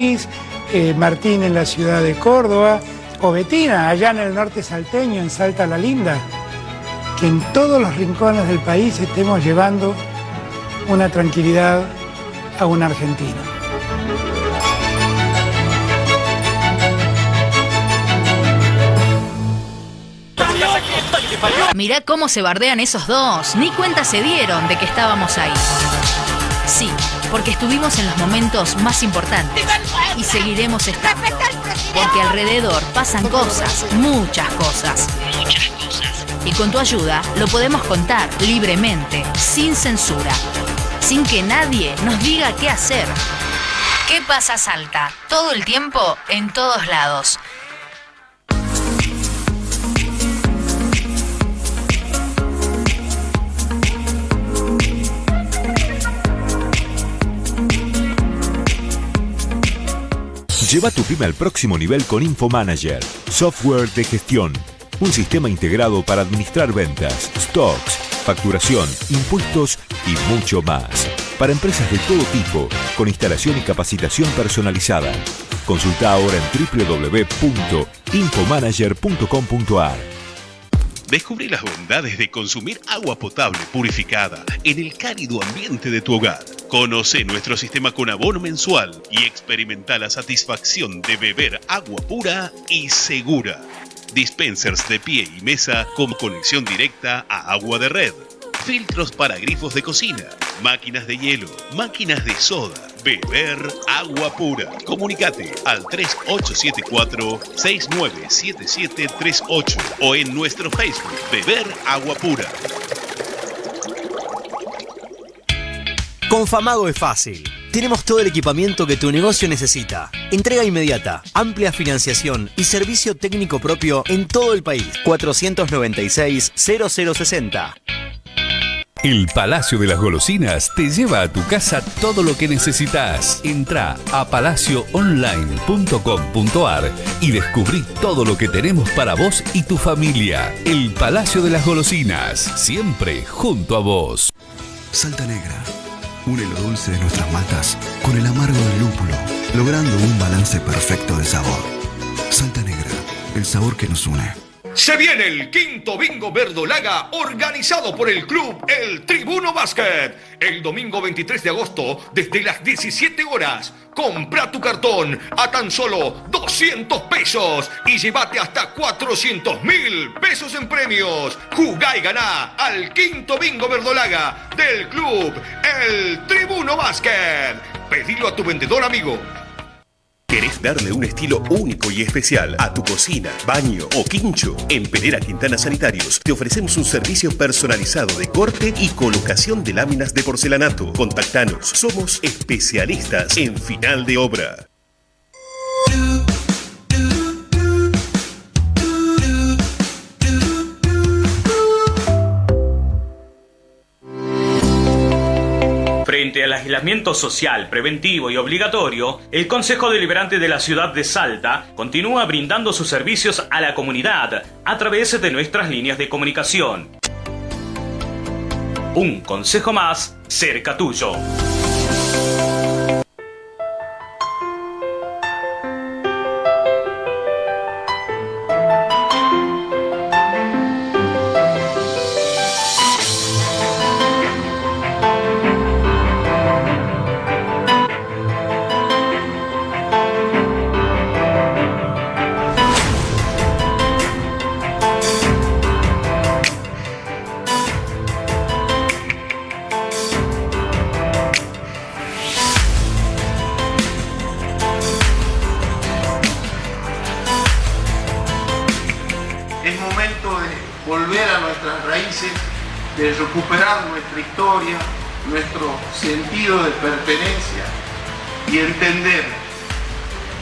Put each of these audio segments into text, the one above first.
Martín en la ciudad de Córdoba, o Betina allá en el norte salteño, en Salta la Linda, que en todos los rincones del país estemos llevando una tranquilidad a un argentino. Mirá cómo se bardean esos dos, ni cuenta se dieron de que estábamos ahí. Sí, porque estuvimos en los momentos más importantes y seguiremos estando. Porque alrededor pasan cosas, muchas cosas. Y con tu ayuda lo podemos contar libremente, sin censura, sin que nadie nos diga qué hacer. ¿Qué pasa, Salta? Todo el tiempo, en todos lados. Lleva tu pyme al próximo nivel con InfoManager, software de gestión. Un sistema integrado para administrar ventas, stocks, facturación, impuestos y mucho más. Para empresas de todo tipo, con instalación y capacitación personalizada. Consulta ahora en www.infomanager.com.ar. Descubrí las bondades de consumir agua potable purificada en el cálido ambiente de tu hogar. Conoce nuestro sistema con abono mensual y experimenta la satisfacción de beber agua pura y segura. Dispensers de pie y mesa con conexión directa a agua de red. Filtros para grifos de cocina, máquinas de hielo, máquinas de soda. Beber agua pura. Comunicate al 3874-697738 o en nuestro Facebook Beber Agua Pura. Con Famago es fácil. Tenemos todo el equipamiento que tu negocio necesita. Entrega inmediata, amplia financiación y servicio técnico propio en todo el país. 496-0060. El Palacio de las Golosinas te lleva a tu casa todo lo que necesitas. Entra a palacioonline.com.ar y descubrí todo lo que tenemos para vos y tu familia. El Palacio de las Golosinas, siempre junto a vos. Salta Negra une lo dulce de nuestras maltas con el amargo del lúpulo, logrando un balance perfecto de sabor. Salta Negra, el sabor que nos une. Se viene el quinto bingo verdolaga organizado por el club El Tribuno Basket. El domingo 23 de agosto desde las 17 horas. Compra tu cartón a tan solo 200 pesos y llévate hasta 400.000 pesos en premios. Jugá y ganá al quinto bingo verdolaga del club El Tribuno Basket. Pedilo a tu vendedor amigo. ¿Querés darle un estilo único y especial a tu cocina, baño o quincho? En Perera Quintana Sanitarios te ofrecemos un servicio personalizado de corte y colocación de láminas de porcelanato. Contactanos, somos especialistas en final de obra. Frente al aislamiento social, preventivo y obligatorio, el Consejo Deliberante de la ciudad de Salta continúa brindando sus servicios a la comunidad a través de nuestras líneas de comunicación. Un consejo más cerca tuyo. De recuperar nuestra historia, nuestro sentido de pertenencia y entender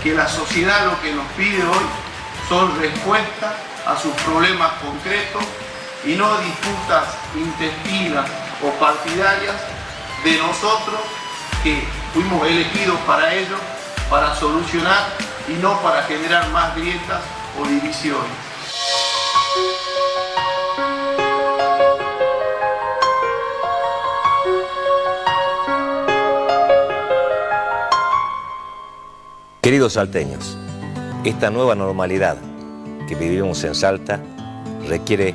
que la sociedad lo que nos pide hoy son respuestas a sus problemas concretos y no disputas intestinas o partidarias de nosotros que fuimos elegidos para ello, para solucionar y no para generar más grietas o divisiones. Queridos salteños, esta nueva normalidad que vivimos en Salta requiere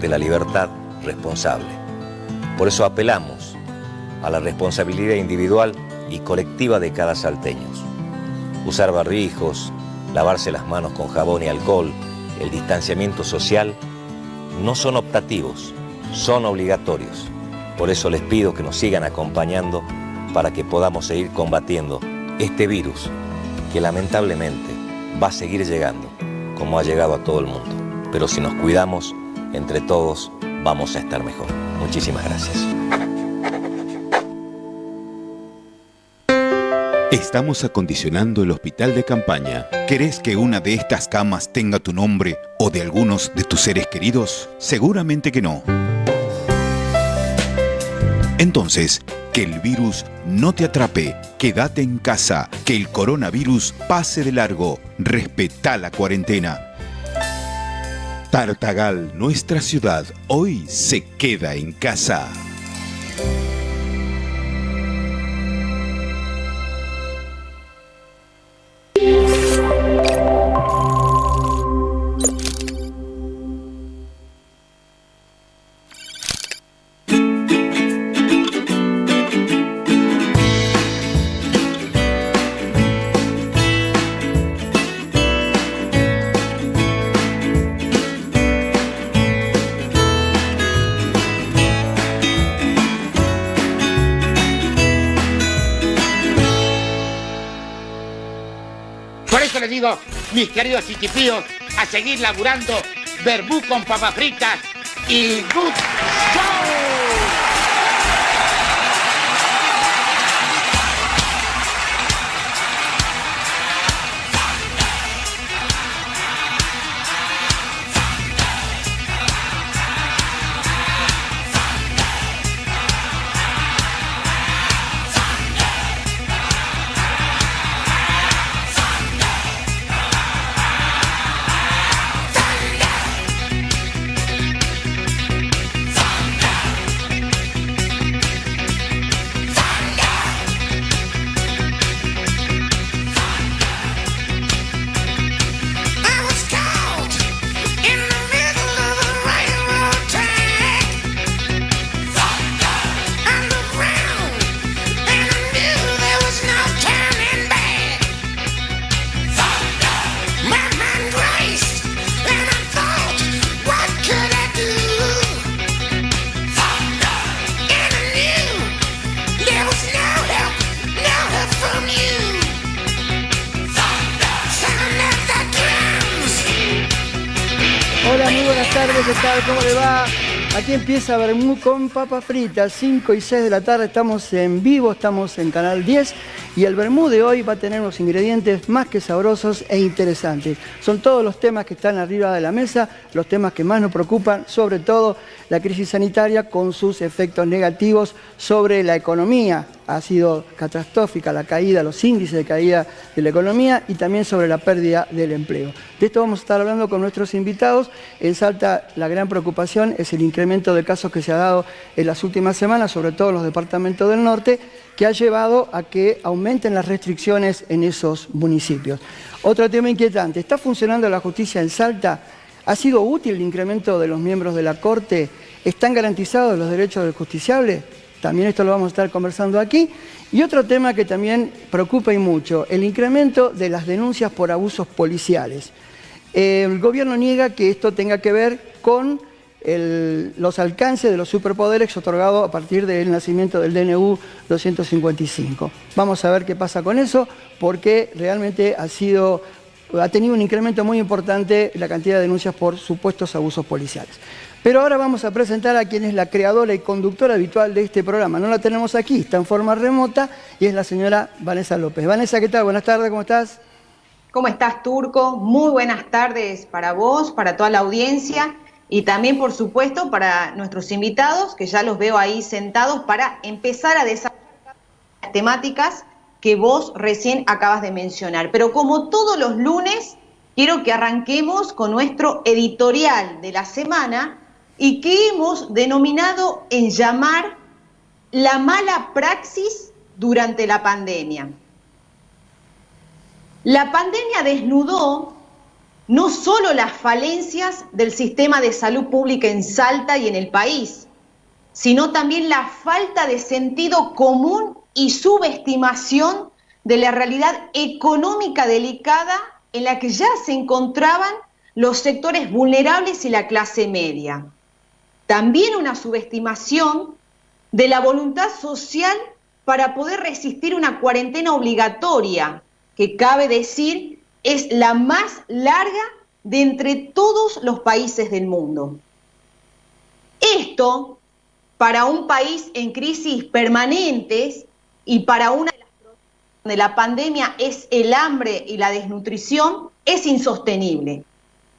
de la libertad responsable. Por eso apelamos a la responsabilidad individual y colectiva de cada salteño. Usar barbijos, lavarse las manos con jabón y alcohol, el distanciamiento social no son optativos, son obligatorios. Por eso les pido que nos sigan acompañando para que podamos seguir combatiendo este virus que lamentablemente va a seguir llegando, como ha llegado a todo el mundo. Pero si nos cuidamos, entre todos vamos a estar mejor. Muchísimas gracias. Estamos acondicionando el hospital de campaña. ¿Querés que una de estas camas tenga tu nombre o de algunos de tus seres queridos? Seguramente que no. Entonces, que el virus no te atrape. Quédate en casa. Que el coronavirus pase de largo. Respetá la cuarentena. Tartagal, nuestra ciudad, hoy se queda en casa. Mis queridos chiquipíos, a seguir laburando verbú con papas fritas y good show. ¿Cómo le va? Aquí empieza Vermú con papas fritas, 5 y 6 de la tarde, estamos en vivo, estamos en Canal 10 y el vermú de hoy va a tener unos ingredientes más que sabrosos e interesantes. Son todos los temas que están arriba de la mesa, los temas que más nos preocupan, sobre todo la crisis sanitaria con sus efectos negativos sobre la economía. Ha sido catastrófica la caída, los índices de caída de la economía y también sobre la pérdida del empleo. De esto vamos a estar hablando con nuestros invitados. En Salta la gran preocupación es el incremento de casos que se ha dado en las últimas semanas, sobre todo en los departamentos del norte, que ha llevado a que aumenten las restricciones en esos municipios. Otro tema inquietante, ¿está funcionando la justicia en Salta? ¿Ha sido útil el incremento de los miembros de la Corte? ¿Están garantizados los derechos del justiciable? También esto lo vamos a estar conversando aquí. Y otro tema que también preocupa y mucho, el incremento de las denuncias por abusos policiales. El gobierno niega que esto tenga que ver con los alcances de los superpoderes otorgados a partir del nacimiento del DNU 255. Vamos a ver qué pasa con eso, porque realmente ha tenido un incremento muy importante la cantidad de denuncias por supuestos abusos policiales. Pero ahora vamos a presentar a quien es la creadora y conductora habitual de este programa. No la tenemos aquí, está en forma remota y es la señora Vanessa López. Vanessa, ¿qué tal? Buenas tardes, ¿cómo estás? ¿Cómo estás, Turco? Muy buenas tardes para vos, para toda la audiencia y también, por supuesto, para nuestros invitados, que ya los veo ahí sentados para empezar a desarrollar las temáticas que vos recién acabas de mencionar. Pero como todos los lunes, quiero que arranquemos con nuestro editorial de la semana y que hemos denominado en llamar la mala praxis durante la pandemia. La pandemia desnudó no solo las falencias del sistema de salud pública en Salta y en el país, sino también la falta de sentido común y subestimación de la realidad económica delicada en la que ya se encontraban los sectores vulnerables y la clase media. También una subestimación de la voluntad social para poder resistir una cuarentena obligatoria, que cabe decir es la más larga de entre todos los países del mundo. Esto, para un país en crisis permanentes y para una de las problemas donde la pandemia es el hambre y la desnutrición, es insostenible.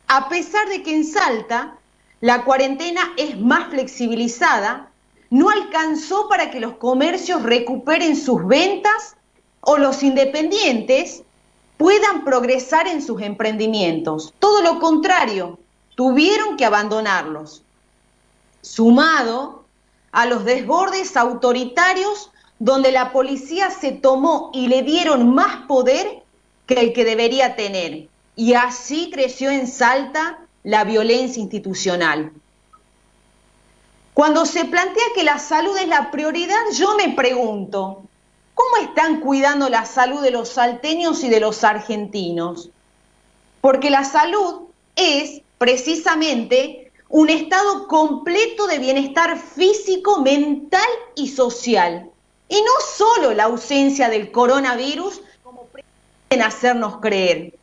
A pesar de que en Salta la cuarentena es más flexibilizada, no alcanzó para que los comercios recuperen sus ventas o los independientes puedan progresar en sus emprendimientos. Todo lo contrario, tuvieron que abandonarlos. Sumado a los desbordes autoritarios donde la policía se tomó y le dieron más poder que el que debería tener. Y así creció en Salta la violencia institucional. Cuando se plantea que la salud es la prioridad, yo me pregunto, ¿cómo están cuidando la salud de los salteños y de los argentinos? Porque la salud es precisamente un estado completo de bienestar físico, mental y social. Y no solo la ausencia del coronavirus, como pretenden hacernos creer.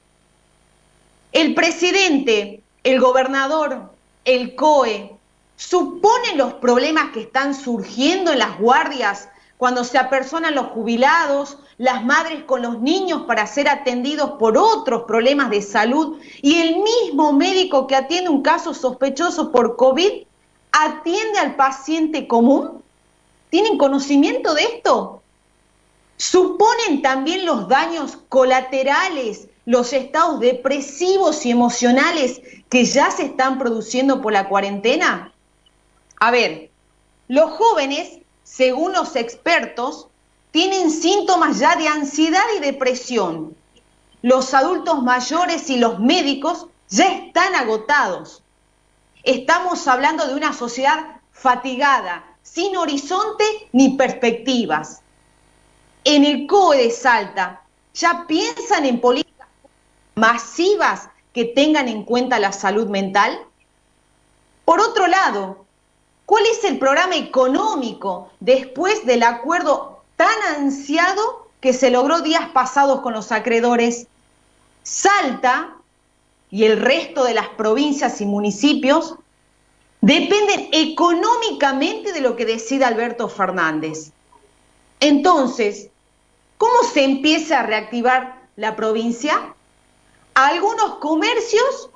El presidente, el gobernador, el COE, ¿suponen los problemas que están surgiendo en las guardias cuando se apersonan los jubilados, las madres con los niños para ser atendidos por otros problemas de salud y el mismo médico que atiende un caso sospechoso por COVID atiende al paciente común? ¿Tienen conocimiento de esto? ¿Suponen también los daños colaterales, los estados depresivos y emocionales que ya se están produciendo por la cuarentena? A ver, los jóvenes, según los expertos, tienen síntomas ya de ansiedad y depresión. Los adultos mayores y los médicos ya están agotados. Estamos hablando de una sociedad fatigada, sin horizonte ni perspectivas. En el COE de Salta, ¿ya piensan en políticas masivas que tengan en cuenta la salud mental? Por otro lado, ¿cuál es el programa económico después del acuerdo tan ansiado que se logró días pasados con los acreedores? Salta y el resto de las provincias y municipios dependen económicamente de lo que decida Alberto Fernández. Entonces, ¿cómo se empieza a reactivar la provincia? A algunos comercios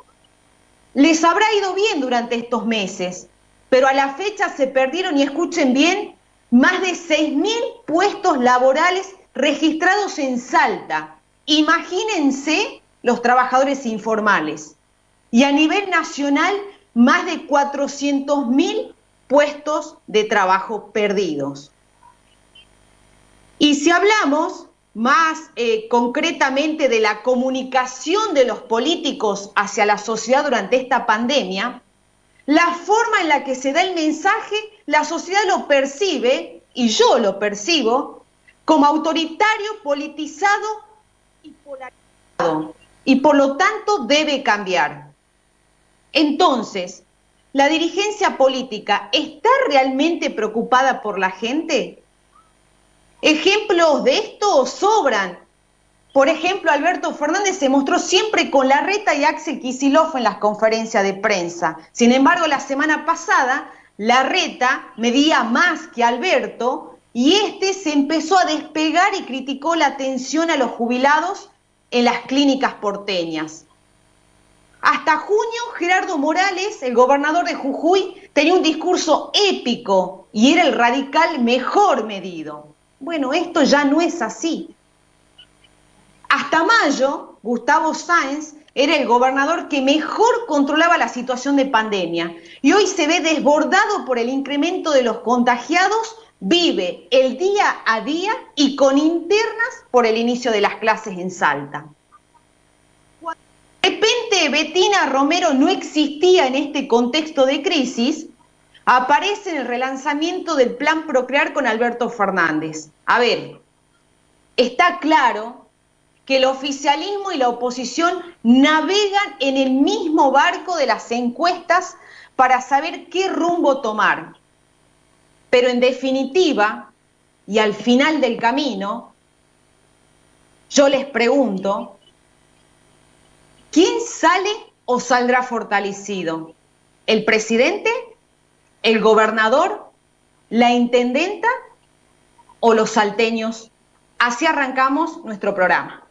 les habrá ido bien durante estos meses, pero a la fecha se perdieron, y escuchen bien, más de 6.000 puestos laborales registrados en Salta. Imagínense los trabajadores informales. Y a nivel nacional, más de 400.000 puestos de trabajo perdidos. Y si hablamos más concretamente de la comunicación de los políticos hacia la sociedad durante esta pandemia, la forma en la que se da el mensaje, la sociedad lo percibe, y yo lo percibo, como autoritario, politizado y polarizado, y por lo tanto debe cambiar. Entonces, ¿la dirigencia política está realmente preocupada por la gente? Ejemplos de esto sobran. Por ejemplo, Alberto Fernández se mostró siempre con Larreta y Axel Kicillof en las conferencias de prensa. Sin embargo, la semana pasada, Larreta medía más que Alberto y este se empezó a despegar y criticó la atención a los jubilados en las clínicas porteñas. Hasta junio, Gerardo Morales, el gobernador de Jujuy, tenía un discurso épico y era el radical mejor medido. Bueno, esto ya no es así. Hasta mayo, Gustavo Sáenz era el gobernador que mejor controlaba la situación de pandemia y hoy se ve desbordado por el incremento de los contagiados, vive el día a día y con internas por el inicio de las clases en Salta. que Betina Romero no existía en este contexto de crisis, aparece en el relanzamiento del Plan Procrear con Alberto Fernández. A ver, está claro que el oficialismo y la oposición navegan en el mismo barco de las encuestas para saber qué rumbo tomar. Pero en definitiva, y al final del camino, yo les pregunto, ¿quién sale o saldrá fortalecido? ¿El presidente? ¿El gobernador? ¿La intendenta? ¿O los salteños? Así arrancamos nuestro programa.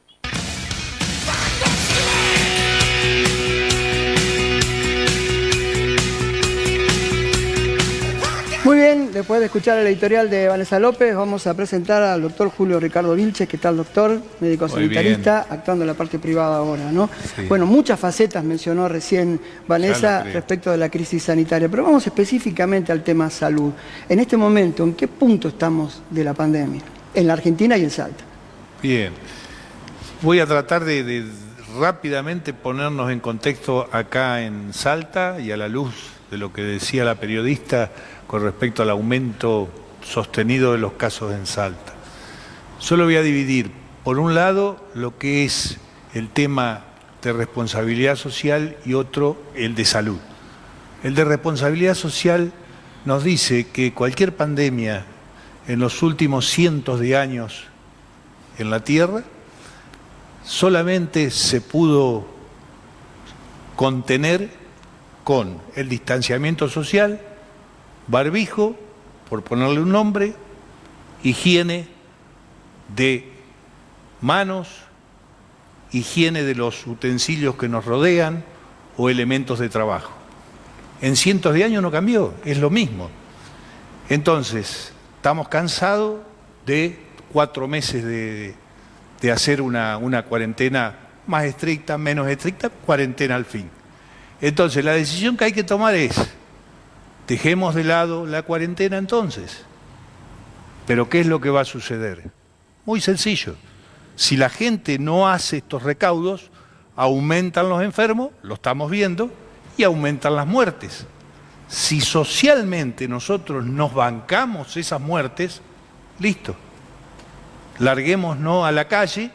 Muy bien, después de escuchar el editorial de Vanessa López, vamos a presentar al doctor Julio Ricardo Vilches. ¿Qué tal, doctor? Médico sanitarista, actuando en la parte privada ahora, ¿no? Sí. Bueno, muchas facetas mencionó recién Vanessa respecto de la crisis sanitaria, pero vamos específicamente al tema salud. En este momento, ¿en qué punto estamos de la pandemia? En la Argentina y en Salta. Bien. Voy a tratar de rápidamente ponernos en contexto acá en Salta y a la luz de lo que decía la periodista con respecto al aumento sostenido de los casos en Salta. Solo voy a dividir, por un lado, lo que es el tema de responsabilidad social y otro, el de salud. El de responsabilidad social nos dice que cualquier pandemia en los últimos cientos de años en la Tierra solamente se pudo contener con el distanciamiento social, barbijo, por ponerle un nombre, higiene de manos, higiene de los utensilios que nos rodean o elementos de trabajo. En cientos de años no cambió, es lo mismo. Entonces, estamos cansados de 4 meses de hacer una cuarentena más estricta, menos estricta, cuarentena al fin. Entonces, la decisión que hay que tomar es: dejemos de lado la cuarentena entonces. Pero ¿qué es lo que va a suceder? Muy sencillo. Si la gente no hace estos recaudos, aumentan los enfermos, lo estamos viendo, y aumentan las muertes. Si socialmente nosotros nos bancamos esas muertes, listo. Larguémonos a la calle,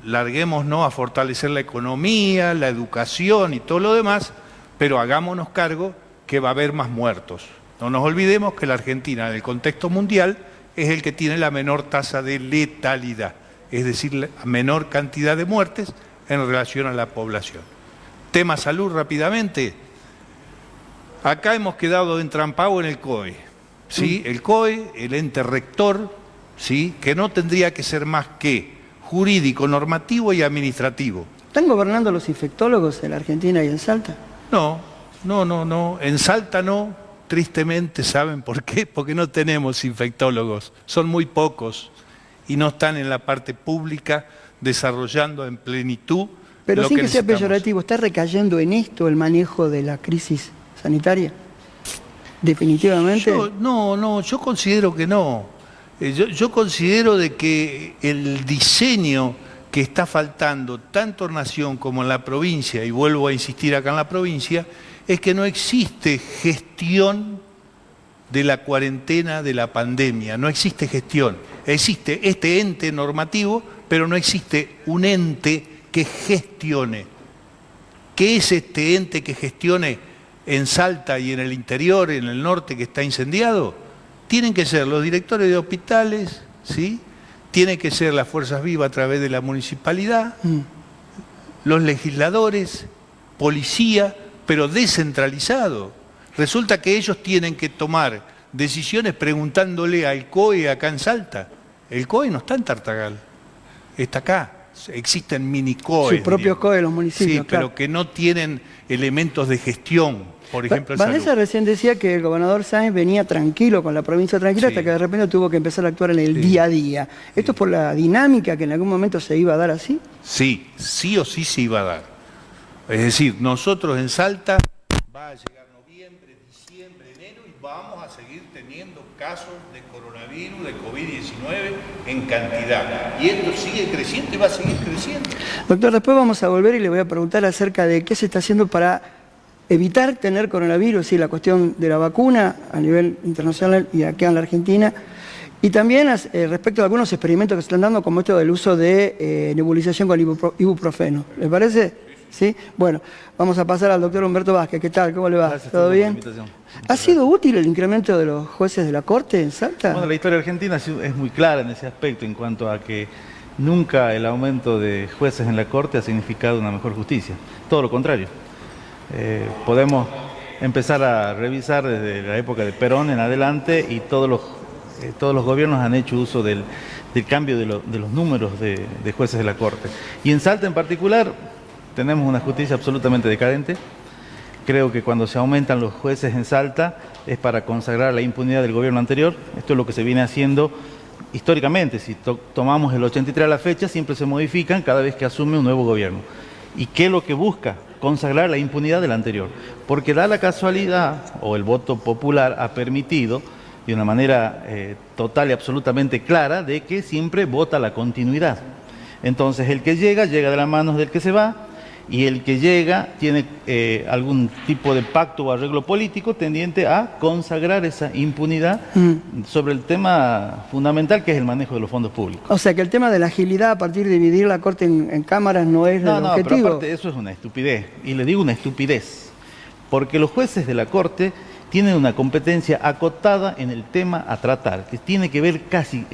larguémonos a fortalecer la economía, la educación y todo lo demás, pero hagámonos cargo que va a haber más muertos. No nos olvidemos que la Argentina, en el contexto mundial, es el que tiene la menor tasa de letalidad, es decir, la menor cantidad de muertes en relación a la población. Tema salud rápidamente. Acá hemos quedado entrampados en el COE, ¿sí? El COE, el ente rector, ¿sí? Que no tendría que ser más que jurídico, normativo y administrativo. ¿Están gobernando los infectólogos en la Argentina y en Salta? No. En Salta no, tristemente, ¿saben por qué? Porque no tenemos infectólogos, son muy pocos y no están en la parte pública desarrollando en plenitud. Pero sin que sea peyorativo, ¿está recayendo en esto el manejo de la crisis sanitaria? ¿Definitivamente? Yo considero que no. Yo considero de que el diseño que está faltando tanto en Nación como en la provincia, y vuelvo a insistir acá en la provincia, es que no existe gestión de la cuarentena, de la pandemia, no existe gestión. Existe este ente normativo, pero no existe un ente que gestione. ¿Qué es este ente que gestione en Salta y en el interior, en el norte que está incendiado? Tienen que ser los directores de hospitales, ¿sí? Tienen que ser las fuerzas vivas a través de la municipalidad, los legisladores, policía, pero descentralizado. Resulta que ellos tienen que tomar decisiones preguntándole al COE acá en Salta. El COE no está en Tartagal, está acá. Existen mini COE. Sus propios COE, los municipios. Sí, claro, pero que no tienen elementos de gestión, por ejemplo. Vanessa recién decía que el gobernador Sáenz venía tranquilo, con la provincia tranquila, hasta que de repente tuvo que empezar a actuar en el día a día. ¿Esto es por la dinámica que en algún momento se iba a dar así? Sí, sí o sí se iba a dar. Es decir, nosotros en Salta va a llegar noviembre, diciembre, enero y vamos a seguir teniendo casos de coronavirus virus, de COVID-19 en cantidad. Y esto sigue creciendo y va a seguir creciendo. Doctor, después vamos a volver y le voy a preguntar acerca de qué se está haciendo para evitar tener coronavirus y la cuestión de la vacuna a nivel internacional y acá en la Argentina. Y también respecto a algunos experimentos que se están dando, como esto del uso de nebulización con ibuprofeno. ¿Le parece? ¿Sí? Bueno, vamos a pasar al doctor Humberto Vázquez. ¿Qué tal? ¿Cómo le va? Gracias, ¿Todo bien? ¿Ha sido útil el incremento de los jueces de la Corte en Salta? Bueno, la historia argentina es muy clara en ese aspecto, en cuanto a que nunca el aumento de jueces en la Corte ha significado una mejor justicia. Todo lo contrario. Podemos empezar a revisar desde la época de Perón en adelante y todos los gobiernos han hecho uso del cambio de los números de jueces de la Corte. Y en Salta en particular tenemos una justicia absolutamente decadente. Creo que cuando se aumentan los jueces en Salta es para consagrar la impunidad del gobierno anterior. Esto es lo que se viene haciendo históricamente. Si tomamos el 83 a la fecha, siempre se modifican cada vez que asume un nuevo gobierno. ¿Y qué es lo que busca? Consagrar la impunidad del anterior. Porque da la casualidad, o el voto popular ha permitido, de una manera total y absolutamente clara, de que siempre vota la continuidad. Entonces el que llega de las manos del que se va, y el que llega tiene algún tipo de pacto o arreglo político tendiente a consagrar esa impunidad sobre el tema fundamental que es el manejo de los fondos públicos. O sea que el tema de la agilidad a partir de dividir la Corte en cámaras no es el objetivo. Pero aparte eso es una estupidez, y le digo una estupidez, porque los jueces de la Corte tienen una competencia acotada en el tema a tratar, que tiene que ver casi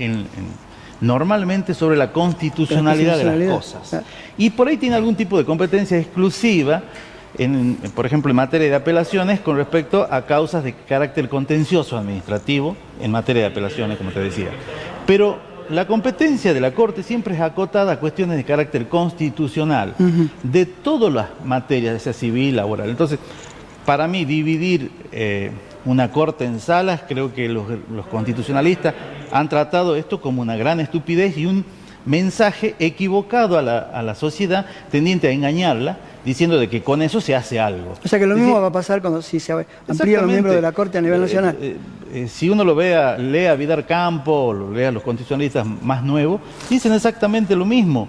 normalmente sobre la constitucionalidad de las cosas. Y por ahí tiene algún tipo de competencia exclusiva, por ejemplo, en materia de apelaciones, con respecto a causas de carácter contencioso administrativo, en materia de apelaciones, como te decía. Pero la competencia de la Corte siempre es acotada a cuestiones de carácter constitucional, de todas las materias, sea civil, laboral. Entonces, para mí, dividir una Corte en salas, creo que los constitucionalistas han tratado esto como una gran estupidez y un mensaje equivocado a la sociedad, tendiente a engañarla, diciendo de que con eso se hace algo. O sea que lo mismo va a pasar si se amplían los miembros de la Corte a nivel nacional. Si uno lee a Vidar Campo, o lo lee a los constitucionalistas más nuevos, dicen exactamente lo mismo.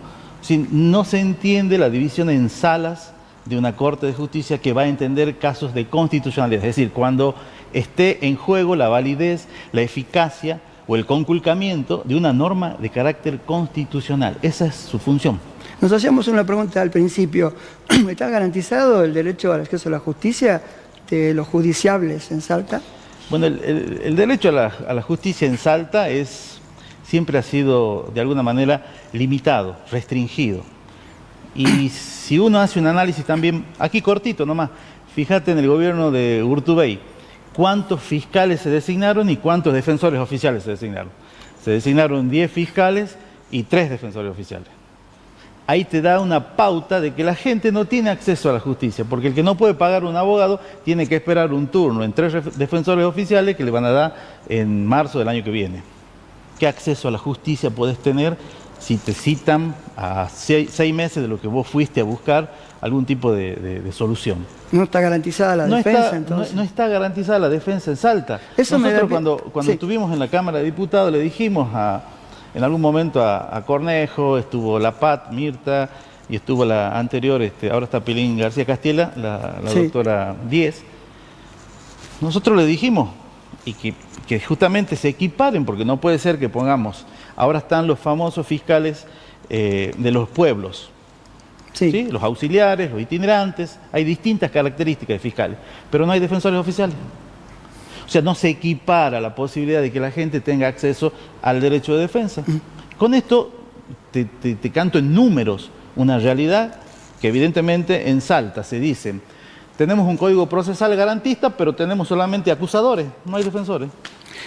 No se entiende la división en salas de una Corte de Justicia que va a entender casos de constitucionalidad, es decir, cuando esté en juego la validez, la eficacia o el conculcamiento de una norma de carácter constitucional. Esa es su función. Nos hacíamos una pregunta al principio. ¿Está garantizado el derecho al acceso a la justicia de los judiciables en Salta? Bueno, el derecho a la justicia en Salta siempre ha sido de alguna manera limitado, restringido. Y si uno hace un análisis también, aquí cortito nomás, fíjate en el gobierno de Urtubey, cuántos fiscales se designaron y cuántos defensores oficiales se designaron. Se designaron 10 fiscales y 3 defensores oficiales. Ahí te da una pauta de que la gente no tiene acceso a la justicia, porque el que no puede pagar un abogado tiene que esperar un turno en 3 defensores oficiales que le van a dar en marzo del año que viene. ¿Qué acceso a la justicia podés tener si te citan a 6 meses de lo que vos fuiste a buscar algún tipo de solución? ¿No está garantizada la defensa entonces? No está garantizada la defensa en Salta. Nosotros cuando estuvimos en la Cámara de Diputados le dijimos en algún momento a Cornejo, estuvo la Pat, Mirta, y estuvo la anterior, ahora está Pilín García Castiela, la doctora Díez. Nosotros le dijimos y que justamente se equiparen, porque no puede ser que pongamos, ahora están los famosos fiscales de los pueblos, ¿sí? Los auxiliares, los itinerantes, hay distintas características de fiscales, pero no hay defensores oficiales. O sea, no se equipara la posibilidad de que la gente tenga acceso al derecho de defensa. Con esto te canto en números una realidad que evidentemente en Salta se dice: tenemos un código procesal garantista, pero tenemos solamente acusadores, no hay defensores.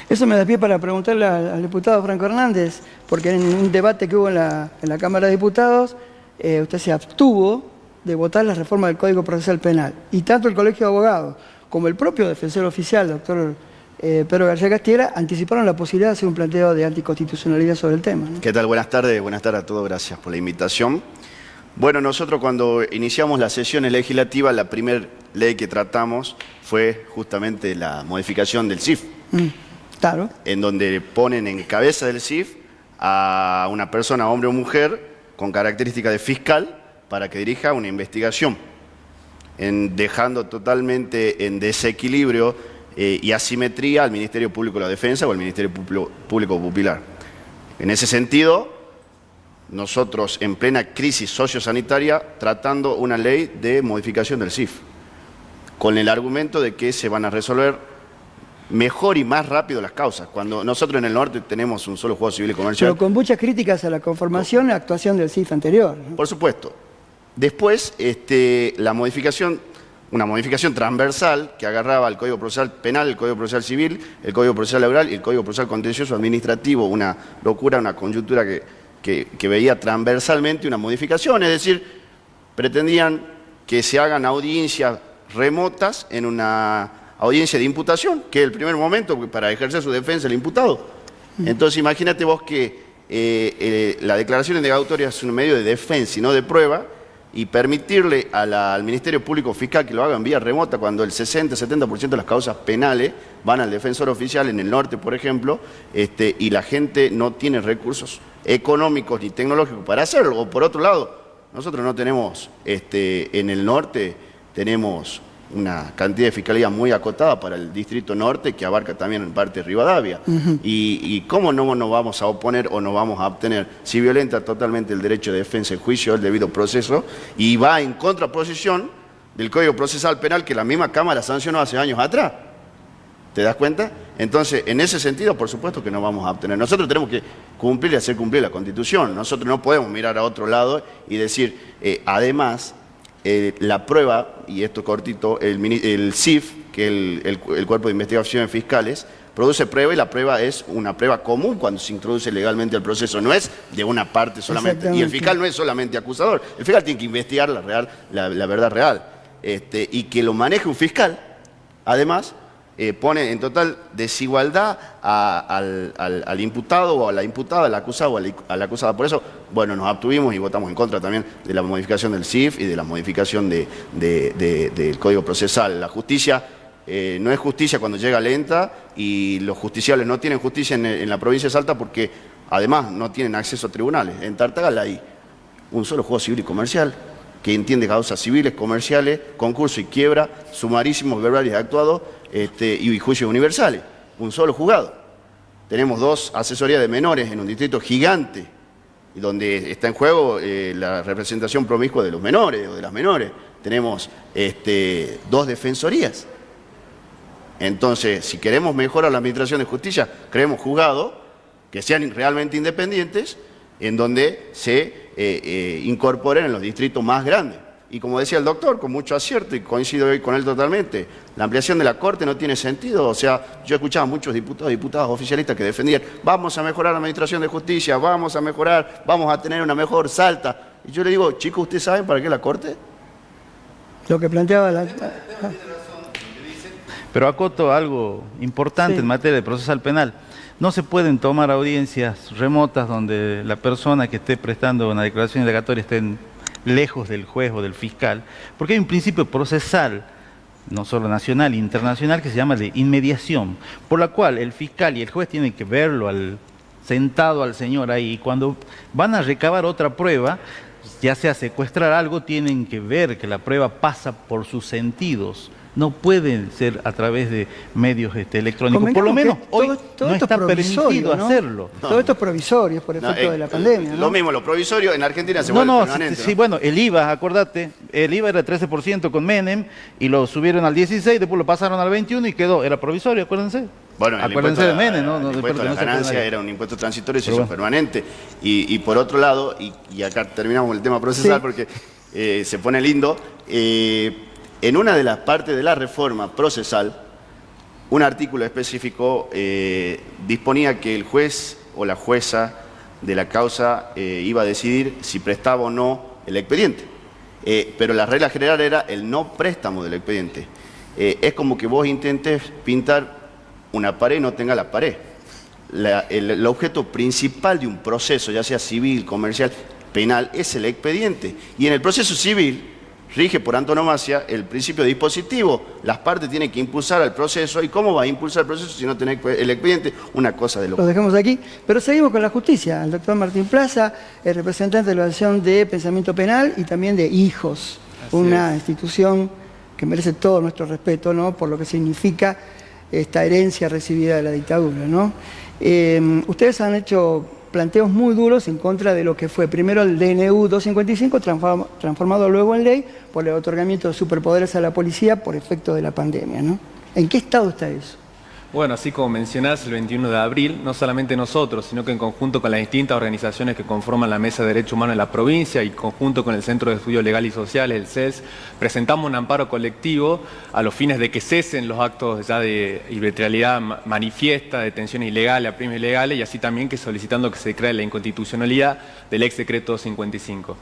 Eso me da pie para preguntarle al diputado Franco Hernández, porque en un debate que hubo en la Cámara de Diputados, usted se abstuvo de votar la reforma del Código Procesal Penal. Y tanto el Colegio de Abogados como el propio defensor oficial, doctor Pedro García Castiela, anticiparon la posibilidad de hacer un planteo de anticonstitucionalidad sobre el tema, ¿no? ¿Qué tal? Buenas tardes a todos, gracias por la invitación. Bueno, nosotros cuando iniciamos las sesiones legislativas, la primera ley que tratamos fue justamente la modificación del CIF. Claro. En donde ponen en cabeza del CIF a una persona, hombre o mujer, con características de fiscal, para que dirija una investigación, dejando totalmente en desequilibrio y asimetría al Ministerio Público de la Defensa o al Ministerio Público Popular. En ese sentido, nosotros en plena crisis sociosanitaria tratando una ley de modificación del CIF, con el argumento de que se van a resolver mejor y más rápido las causas, cuando nosotros en el norte tenemos un solo juego civil y comercial. Pero con muchas críticas a la conformación y actuación del CIF anterior, ¿no? Por supuesto. Después, una modificación transversal que agarraba el Código Procesal Penal, el Código Procesal Civil, el Código Procesal Laboral y el Código Procesal Contencioso Administrativo, una locura, una coyuntura que veía transversalmente una modificación, es decir, pretendían que se hagan audiencias remotas en una audiencia de imputación, que es el primer momento para ejercer su defensa el imputado. Entonces imagínate vos que la declaración indagatoria es un medio de defensa y no de prueba, y permitirle al Ministerio Público Fiscal que lo haga en vía remota cuando el 60-70% de las causas penales van al defensor oficial en el norte, por ejemplo, y la gente no tiene recursos económicos ni tecnológicos para hacerlo. O por otro lado, nosotros no tenemos, en el norte tenemos una cantidad de fiscalía muy acotada para el distrito norte que abarca también en parte Rivadavia. Y cómo no nos vamos a oponer o no vamos a obtener si violenta totalmente el derecho de defensa en juicio, el debido proceso, y va en contraposición del Código Procesal Penal que la misma Cámara sancionó hace años atrás. ¿Te das cuenta? Entonces, en ese sentido, por supuesto que no vamos a obtener. Nosotros tenemos que cumplir y hacer cumplir la Constitución. Nosotros no podemos mirar a otro lado y decir, además, la prueba, y esto cortito, el CIF, que es el Cuerpo de Investigaciones Fiscales, produce prueba y la prueba es una prueba común cuando se introduce legalmente al proceso, no es de una parte solamente. Y el fiscal no es solamente acusador, el fiscal tiene que investigar la verdad real. Y que lo maneje un fiscal, además, pone en total desigualdad al imputado o a la imputada, al acusado o a la acusada. Por eso, bueno, nos abstuvimos y votamos en contra también de la modificación del CIF y de la modificación del Código Procesal. La justicia no es justicia cuando llega lenta y los justiciables no tienen justicia en la provincia de Salta porque además no tienen acceso a tribunales. En Tartagal hay un solo juego civil y comercial que entiende causas civiles, comerciales, concurso y quiebra, sumarísimos, verbales actuados y juicios universales. Un solo juzgado. Tenemos 2 asesorías de menores en un distrito gigante, donde está en juego la representación promiscua de los menores o de las menores. Tenemos 2 defensorías. Entonces, si queremos mejorar la administración de justicia, creemos juzgados que sean realmente independientes, en donde se incorporen en los distritos más grandes. Y como decía el doctor, con mucho acierto, y coincido hoy con él totalmente, la ampliación de la Corte no tiene sentido. O sea, yo escuchaba a muchos diputados y diputadas oficialistas que defendían, vamos a mejorar la administración de justicia, vamos a mejorar, vamos a tener una mejor Salta. Y yo le digo, chicos, ¿ustedes saben para qué la Corte? Lo que planteaba la... Pero acoto algo importante en materia de procesal penal. No se pueden tomar audiencias remotas donde la persona que esté prestando una declaración indagatoria esté lejos del juez o del fiscal, porque hay un principio procesal, no solo nacional, internacional, que se llama de inmediación, por la cual el fiscal y el juez tienen que verlo sentado al señor ahí, y cuando van a recabar otra prueba, ya sea secuestrar algo, tienen que ver que la prueba pasa por sus sentidos. No pueden ser a través de medios electrónicos. Por lo menos hoy no está permitido hacerlo. Todo esto es provisorio por efecto de la pandemia, ¿no? Lo mismo, lo provisorio en Argentina se vuelve permanente. Sí, bueno, el IVA, acordate, el IVA era 13% con Menem y lo subieron al 16%, después lo pasaron al 21% y quedó, era provisorio, acuérdense. Bueno, acuérdense de Menem, ¿no? El impuesto a la ganancia era un impuesto transitorio y se hizo permanente. Y por otro lado, y acá terminamos el tema procesal porque se pone lindo, en una de las partes de la reforma procesal, un artículo específico disponía que el juez o la jueza de la causa iba a decidir si prestaba o no el expediente. Pero la regla general era el no préstamo del expediente. Es como que vos intentes pintar una pared y no tenga la pared. El objeto principal de un proceso, ya sea civil, comercial, penal, es el expediente. Y en el proceso civil, rige por antonomasia el principio dispositivo. Las partes tienen que impulsar al proceso. ¿Y cómo va a impulsar el proceso si no tenés el expediente? Una cosa de loco. Lo dejamos aquí, pero seguimos con la justicia. El doctor Martín Plaza, el representante de la Asociación de Pensamiento Penal y también de Hijos, una institución que merece todo nuestro respeto, ¿no?, por lo que significa esta herencia recibida de la dictadura, ¿no? Ustedes han hecho planteos muy duros en contra de lo que fue primero el DNU 255, transformado luego en ley por el otorgamiento de superpoderes a la policía por efecto de la pandemia, ¿no? ¿En qué estado está eso? Bueno, así como mencionás, el 21 de abril, no solamente nosotros, sino que en conjunto con las distintas organizaciones que conforman la Mesa de Derechos Humanos en la provincia y conjunto con el Centro de Estudios Legales y Sociales, el CELS, presentamos un amparo colectivo a los fines de que cesen los actos ya de arbitrariedad manifiesta, detenciones ilegales, apremios ilegales, y así también que solicitando que se declare la inconstitucionalidad del ex decreto 255.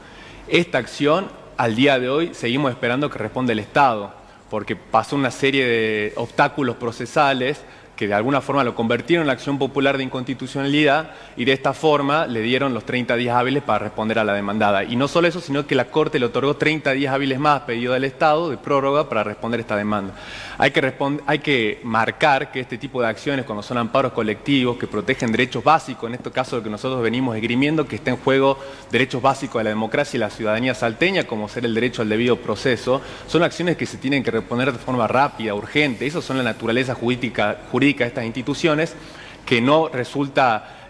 Esta acción, al día de hoy, seguimos esperando que responda el Estado, porque pasó una serie de obstáculos procesales que de alguna forma lo convirtieron en la acción popular de inconstitucionalidad y de esta forma le dieron los 30 días hábiles para responder a la demandada. Y no solo eso, sino que la Corte le otorgó 30 días hábiles más a pedido del Estado de prórroga para responder esta demanda. Hay que marcar que este tipo de acciones, cuando son amparos colectivos que protegen derechos básicos, en este caso lo que nosotros venimos esgrimiendo, que está en juego derechos básicos de la democracia y la ciudadanía salteña, como ser el derecho al debido proceso, son acciones que se tienen que responder de forma rápida, urgente. Esas son la naturaleza jurídica de estas instituciones, que no resulta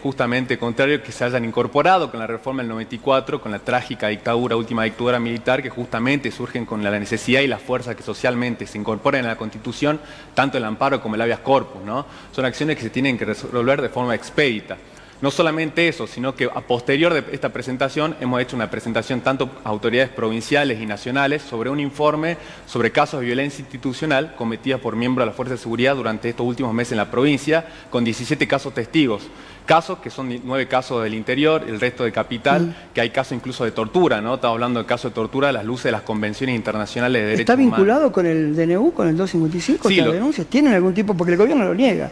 justamente contrario que se hayan incorporado con la reforma del 94, con la trágica última dictadura militar, que justamente surgen con la necesidad y la fuerza que socialmente se incorporan en la Constitución, tanto el amparo como el habeas corpus, ¿no? Son acciones que se tienen que resolver de forma expedita. No solamente eso, sino que a posterior de esta presentación hemos hecho una presentación tanto a autoridades provinciales y nacionales sobre un informe sobre casos de violencia institucional cometidas por miembros de la Fuerza de Seguridad durante estos últimos meses en la provincia, con 17 casos testigos. Casos que son 9 casos del interior, el resto de capital, que hay casos incluso de tortura, ¿no? Estamos hablando de casos de tortura a las luces de las convenciones internacionales de derechos humanos. ¿Está vinculado con el DNU, con el 255, sí, estas denuncias? ¿Tienen algún tipo? Porque el gobierno lo niega.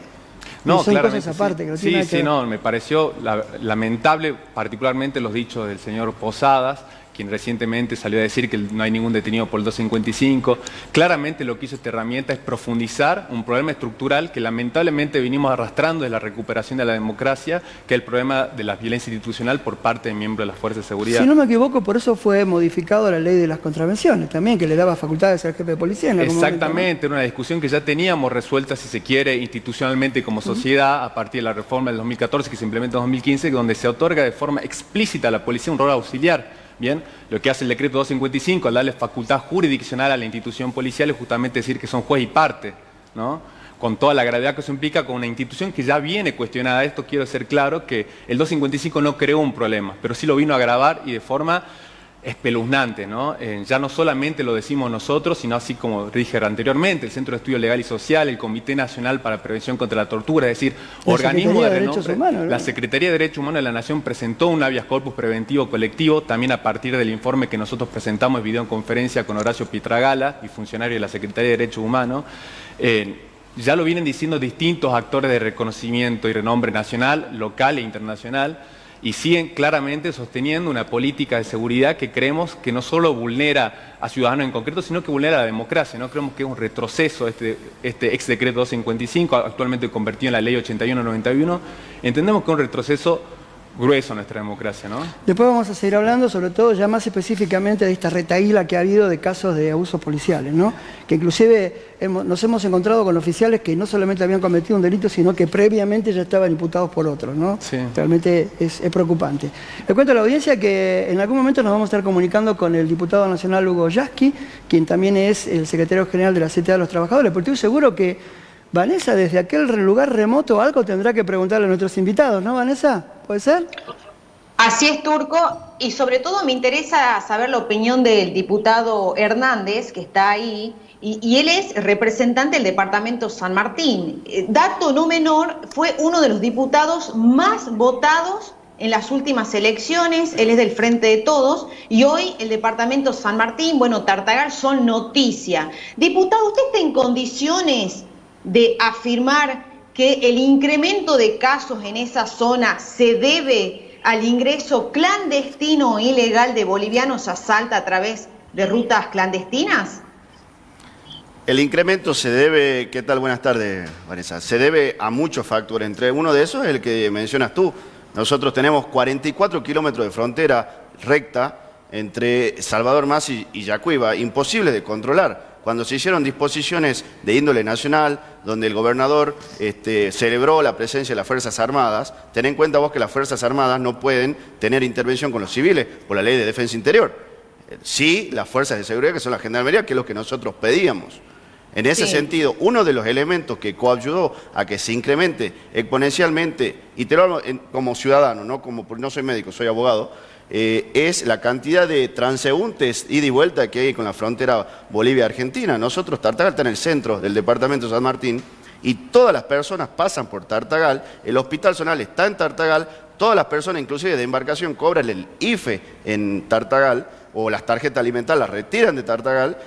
No, son claramente, cosas aparte, que no tienen nada que ver. no, me pareció lamentable, particularmente los dichos del señor Posadas, quien recientemente salió a decir que no hay ningún detenido por el 255. Claramente lo que hizo esta herramienta es profundizar un problema estructural que lamentablemente venimos arrastrando desde la recuperación de la democracia, que es el problema de la violencia institucional por parte de miembros de las fuerzas de seguridad. Si no me equivoco, por eso fue modificado la ley de las contravenciones también, que le daba facultades al jefe de policía en algún Exactamente, momento, ¿no? Era una discusión que ya teníamos resuelta, si se quiere, institucionalmente como sociedad, a partir de la reforma del 2014 que se implementa en 2015, donde se otorga de forma explícita a la policía un rol auxiliar. Bien, lo que hace el decreto 255 al darle facultad jurisdiccional a la institución policial es justamente decir que son juez y parte, ¿no? Con toda la gravedad que eso implica con una institución que ya viene cuestionada. Esto quiero ser claro, que el 255 no creó un problema, pero sí lo vino a agravar y de forma espeluznante, ¿no? Ya no solamente lo decimos nosotros, sino así como dije anteriormente, el Centro de Estudios Legal y Social, el Comité Nacional para Prevención contra la Tortura, es decir, organismos de renombre. La Secretaría de Derechos Humanos de la Nación presentó un habeas corpus preventivo colectivo, también a partir del informe que nosotros presentamos en videoconferencia con Horacio Pietragala y funcionario de la Secretaría de Derechos Humanos. Ya lo vienen diciendo distintos actores de reconocimiento y renombre nacional, local e internacional, y siguen claramente sosteniendo una política de seguridad que creemos que no solo vulnera a ciudadanos en concreto, sino que vulnera a la democracia, ¿no? Creemos que es un retroceso este ex decreto 255, actualmente convertido en la ley 8191. Entendemos que es un retroceso grueso a nuestra democracia, ¿no? Después vamos a seguir hablando, sobre todo ya más específicamente de esta retahíla que ha habido de casos de abusos policiales, ¿no? Que inclusive nos hemos encontrado con oficiales que no solamente habían cometido un delito, sino que previamente ya estaban imputados por otros, ¿no? Sí. Realmente es preocupante. Le cuento a la audiencia que en algún momento nos vamos a estar comunicando con el diputado nacional Hugo Yasky, quien también es el secretario general de la CTA de los Trabajadores, porque estoy seguro que Vanessa, desde aquel lugar remoto, algo tendrá que preguntarle a nuestros invitados, ¿no, Vanessa? ¿Puede ser? Así es, Turco, y sobre todo me interesa saber la opinión del diputado Hernández, que está ahí, y él es representante del departamento San Martín. Dato no menor, fue uno de los diputados más votados en las últimas elecciones, él es del Frente de Todos, y hoy el departamento San Martín, bueno, Tartagal son noticia. Diputado, ¿usted está en condiciones de afirmar que el incremento de casos en esa zona se debe al ingreso clandestino e ilegal de bolivianos a Salta a través de rutas clandestinas? El incremento se debe, ¿qué tal? Buenas tardes, Vanessa. Se debe a muchos factores, entre uno de esos es el que mencionas tú. Nosotros tenemos 44 kilómetros de frontera recta entre Salvador Mas y Yacuiba, imposible de controlar. Cuando se hicieron disposiciones de índole nacional, donde el gobernador celebró la presencia de las Fuerzas Armadas, ten en cuenta vos que las Fuerzas Armadas no pueden tener intervención con los civiles por la Ley de Defensa Interior. Sí, las fuerzas de seguridad, que son la Gendarmería, que es lo que nosotros pedíamos. En ese sentido, uno de los elementos que coayudó a que se incremente exponencialmente, y te lo hablo como ciudadano, no soy médico, soy abogado, es la cantidad de transeúntes ida y vuelta que hay con la frontera Bolivia-Argentina. Nosotros, Tartagal está en el centro del departamento de San Martín, y todas las personas pasan por Tartagal, el hospital zonal está en Tartagal, todas las personas, inclusive de embarcación, cobran el IFE en Tartagal, o las tarjetas alimentarias las retiran de Tartagal.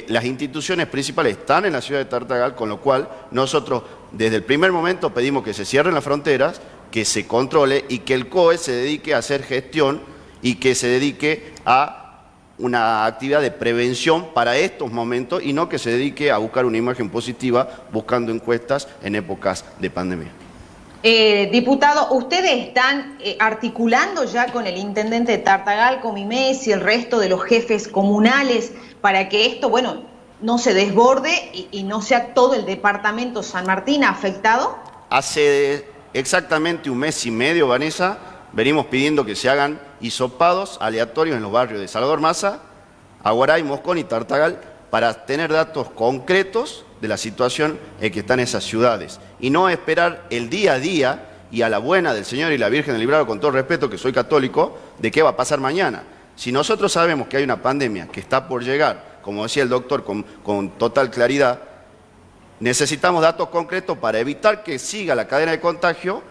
Las instituciones principales están en la ciudad de Tartagal, con lo cual nosotros desde el primer momento pedimos que se cierren las fronteras, que se controle y que el COE se dedique a hacer gestión y que se dedique a una actividad de prevención para estos momentos y no que se dedique a buscar una imagen positiva buscando encuestas en épocas de pandemia. Diputado, ¿ustedes están articulando ya con el intendente de Tartagal, con Mimés y el resto de los jefes comunales para que esto, bueno, no se desborde y no sea todo el departamento San Martín afectado? Hace exactamente un mes y medio, Vanessa, venimos pidiendo que se hagan hisopados aleatorios en los barrios de Salvador Massa, Aguaray, Moscón y Tartagal para tener datos concretos de la situación en que están esas ciudades y no esperar el día a día y a la buena del Señor y la Virgen del Librado, con todo respeto que soy católico, de qué va a pasar mañana. Si nosotros sabemos que hay una pandemia que está por llegar, como decía el doctor con total claridad, necesitamos datos concretos para evitar que siga la cadena de contagio,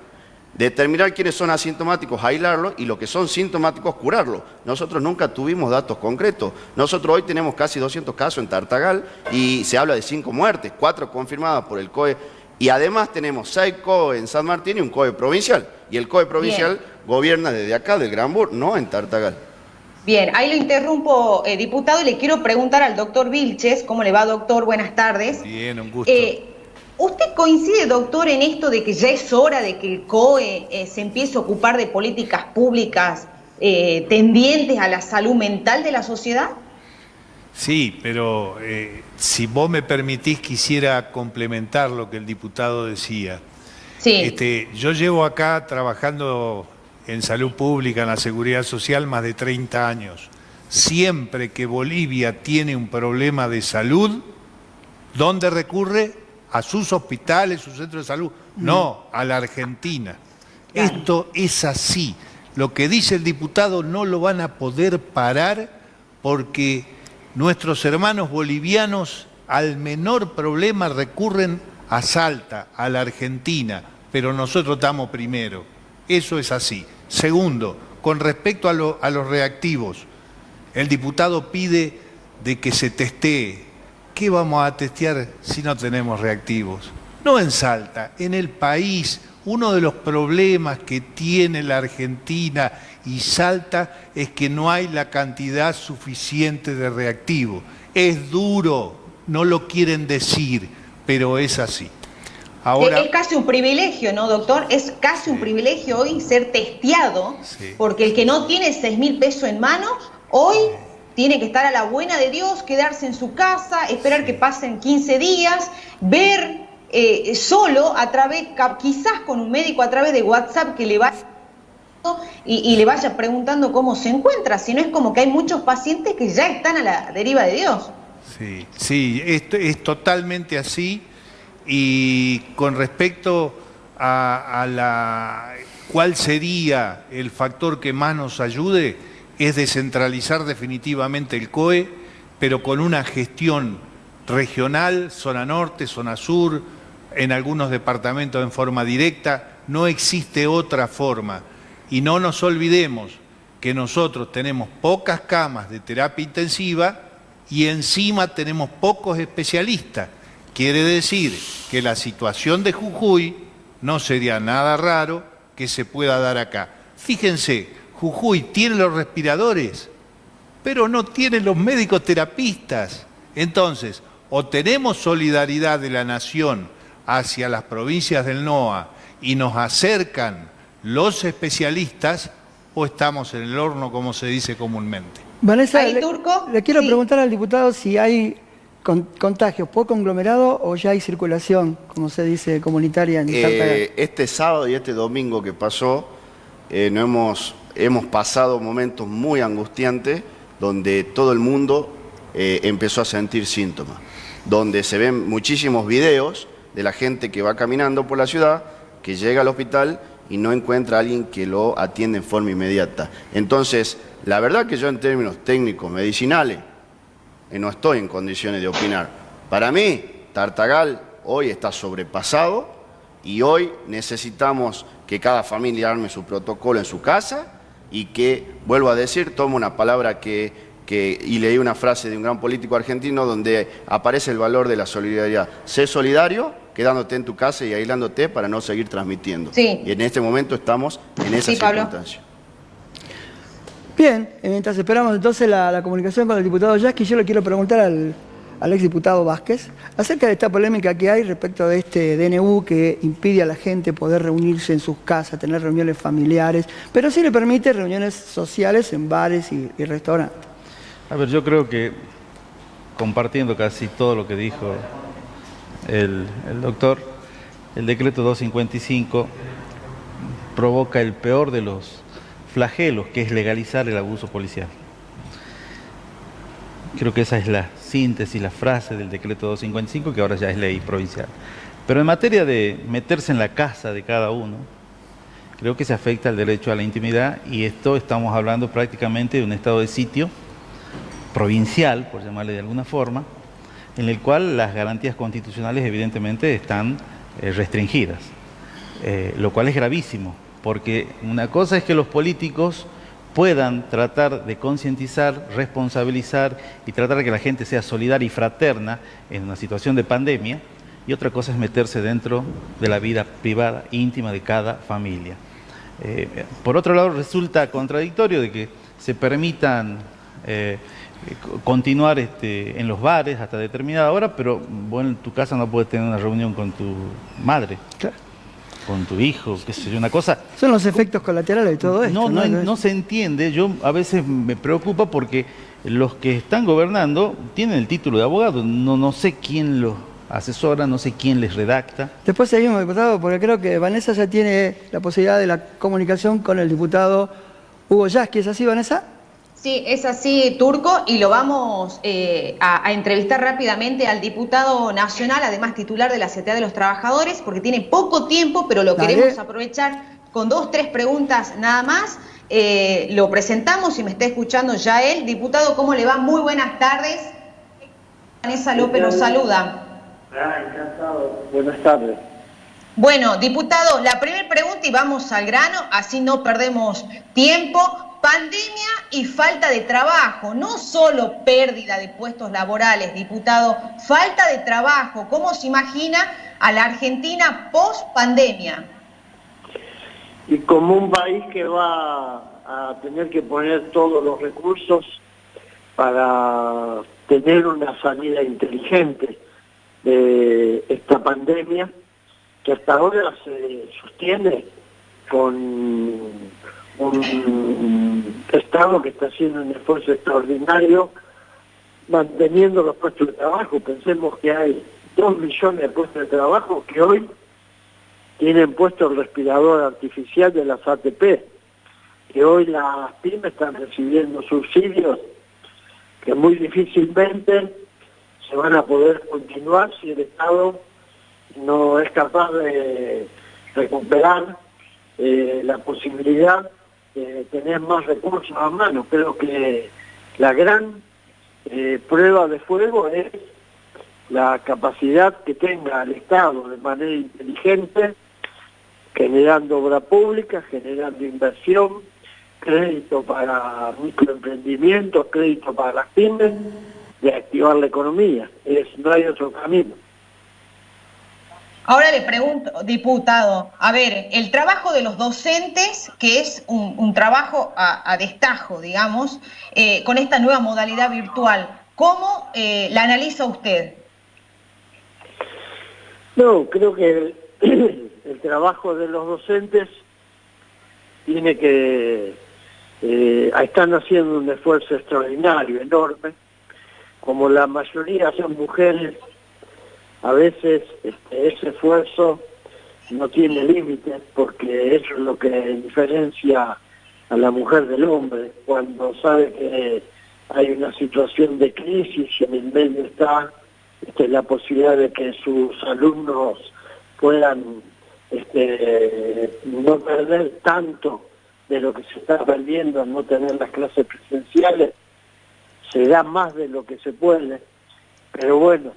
determinar quiénes son asintomáticos, aislarlos, y los que son sintomáticos, curarlos. Nosotros nunca tuvimos datos concretos. Nosotros hoy tenemos casi 200 casos en Tartagal y se habla de 5 muertes, 4 confirmadas por el COE. Y además tenemos 6 COE en San Martín y un COE provincial. Y el COE provincial gobierna desde acá, del Granburg, no en Tartagal. Bien, ahí lo interrumpo, diputado, y le quiero preguntar al doctor Vilches. ¿Cómo le va, doctor? Buenas tardes. Bien, un gusto. ¿Usted coincide, doctor, en esto de que ya es hora de que el COE se empiece a ocupar de políticas públicas tendientes a la salud mental de la sociedad? Sí, pero si vos me permitís, quisiera complementar lo que el diputado decía. Sí. Yo llevo acá trabajando en salud pública, en la seguridad social, más de 30 años. Siempre que Bolivia tiene un problema de salud, ¿dónde recurre? A sus hospitales, sus centros de salud. No, a la Argentina. Claro. Esto es así. Lo que dice el diputado no lo van a poder parar porque nuestros hermanos bolivianos al menor problema recurren a Salta, a la Argentina, pero nosotros estamos primero. Eso es así. Segundo, con respecto a los reactivos, el diputado pide de que se testee. ¿Qué vamos a testear si no tenemos reactivos? No en Salta, en el país. Uno de los problemas que tiene la Argentina y Salta es que no hay la cantidad suficiente de reactivos. Es duro, no lo quieren decir, pero es así. Ahora, es casi un privilegio, ¿no, doctor? Es casi un privilegio hoy ser testeado, porque el que no tiene 6.000 pesos en mano, hoy tiene que estar a la buena de Dios, quedarse en su casa, esperar que pasen 15 días, ver solo a través, quizás con un médico a través de WhatsApp que le vaya y le vaya preguntando cómo se encuentra. Si no, es como que hay muchos pacientes que ya están a la deriva de Dios. Sí, esto es totalmente así. Y con respecto a cuál sería el factor que más nos ayude, es descentralizar definitivamente el COE, pero con una gestión regional, zona norte, zona sur, en algunos departamentos en forma directa. No existe otra forma. Y no nos olvidemos que nosotros tenemos pocas camas de terapia intensiva y encima tenemos pocos especialistas. Quiere decir que la situación de Jujuy no sería nada raro que se pueda dar acá. Fíjense, Jujuy tiene los respiradores, pero no tienen los médicos terapistas. Entonces, o tenemos solidaridad de la nación hacia las provincias del NOA y nos acercan los especialistas, o estamos en el horno, como se dice comúnmente. Vanessa, le quiero preguntar al diputado si hay contagios por conglomerado o ya hay circulación, como se dice, comunitaria en Tartagal. Este sábado y este domingo que pasó, hemos pasado momentos muy angustiantes donde todo el mundo empezó a sentir síntomas, donde se ven muchísimos videos de la gente que va caminando por la ciudad, que llega al hospital y no encuentra a alguien que lo atienda en forma inmediata. Entonces, la verdad que yo en términos técnicos, medicinales, no estoy en condiciones de opinar. Para mí, Tartagal hoy está sobrepasado y hoy necesitamos que cada familia arme su protocolo en su casa y que, vuelvo a decir, tomo una palabra y leí una frase de un gran político argentino donde aparece el valor de la solidaridad. Sé solidario quedándote en tu casa y aislándote para no seguir transmitiendo. Sí. Y en este momento estamos en esa circunstancia. Bien, mientras esperamos entonces la comunicación con el diputado Yasky, yo le quiero preguntar al exdiputado Vázquez acerca de esta polémica que hay respecto de este DNU que impide a la gente poder reunirse en sus casas, tener reuniones familiares, pero sí le permite reuniones sociales en bares y restaurantes. A ver, yo creo que compartiendo casi todo lo que dijo el doctor, el decreto 255 provoca el peor de los flagelos, que es legalizar el abuso policial. Creo que esa es la síntesis, la frase del decreto 255, que ahora ya es ley provincial. Pero en materia de meterse en la casa de cada uno, creo que se afecta el derecho a la intimidad, y esto estamos hablando prácticamente de un estado de sitio provincial, por llamarle de alguna forma, en el cual las garantías constitucionales evidentemente están restringidas, lo cual es gravísimo, porque una cosa es que los políticos puedan tratar de concientizar, responsabilizar y tratar de que la gente sea solidaria y fraterna en una situación de pandemia, y otra cosa es meterse dentro de la vida privada, íntima de cada familia. Por otro lado, resulta contradictorio de que se permitan continuar en los bares hasta determinada hora, pero bueno, en tu casa no puedes tener una reunión con tu madre, con tu hijo, qué sé yo, una cosa. Son los efectos colaterales de todo esto. No se entiende. Yo a veces me preocupa porque los que están gobernando tienen el título de abogado, no sé quién los asesora, no sé quién les redacta. Después seguimos, diputado, porque creo que Vanessa ya tiene la posibilidad de la comunicación con el diputado Hugo Yasky. ¿Es así, Vanessa? Sí, es así, Turco, y lo vamos a entrevistar rápidamente al diputado nacional, además titular de la CTA de los Trabajadores, porque tiene poco tiempo, pero lo queremos aprovechar con 2, 3 preguntas nada más. Lo presentamos y me está escuchando ya él. Diputado, ¿cómo le va? Muy buenas tardes. Vanessa López nos saluda. Encantado. Buenas tardes. Bueno, diputado, la primera pregunta y vamos al grano, así no perdemos tiempo. Pandemia y falta de trabajo, no solo pérdida de puestos laborales, diputado, falta de trabajo. ¿Cómo se imagina a la Argentina post-pandemia? Y como un país que va a tener que poner todos los recursos para tener una salida inteligente de esta pandemia, que hasta ahora se sostiene con un Estado que está haciendo un esfuerzo extraordinario manteniendo los puestos de trabajo. Pensemos que hay 2 millones de puestos de trabajo que hoy tienen puesto el respirador artificial de las ATP, que hoy las pymes están recibiendo subsidios que muy difícilmente se van a poder continuar si el Estado no es capaz de recuperar la posibilidad de tener más recursos a mano. Creo que la gran prueba de fuego es la capacidad que tenga el Estado de manera inteligente, generando obra pública, generando inversión, crédito para microemprendimientos, crédito para las pymes, de activar la economía. No hay otro camino. Ahora le pregunto, diputado, a ver, el trabajo de los docentes, que es un trabajo a destajo, digamos, con esta nueva modalidad virtual, ¿cómo la analiza usted? No, creo que el trabajo de los docentes tiene que... están haciendo un esfuerzo extraordinario, enorme. Como la mayoría son mujeres, a veces ese esfuerzo no tiene límites, porque eso es lo que diferencia a la mujer del hombre, cuando sabe que hay una situación de crisis y en el medio está la posibilidad de que sus alumnos puedan no perder tanto de lo que se está perdiendo al no tener las clases presenciales. Se da más de lo que se puede, pero bueno,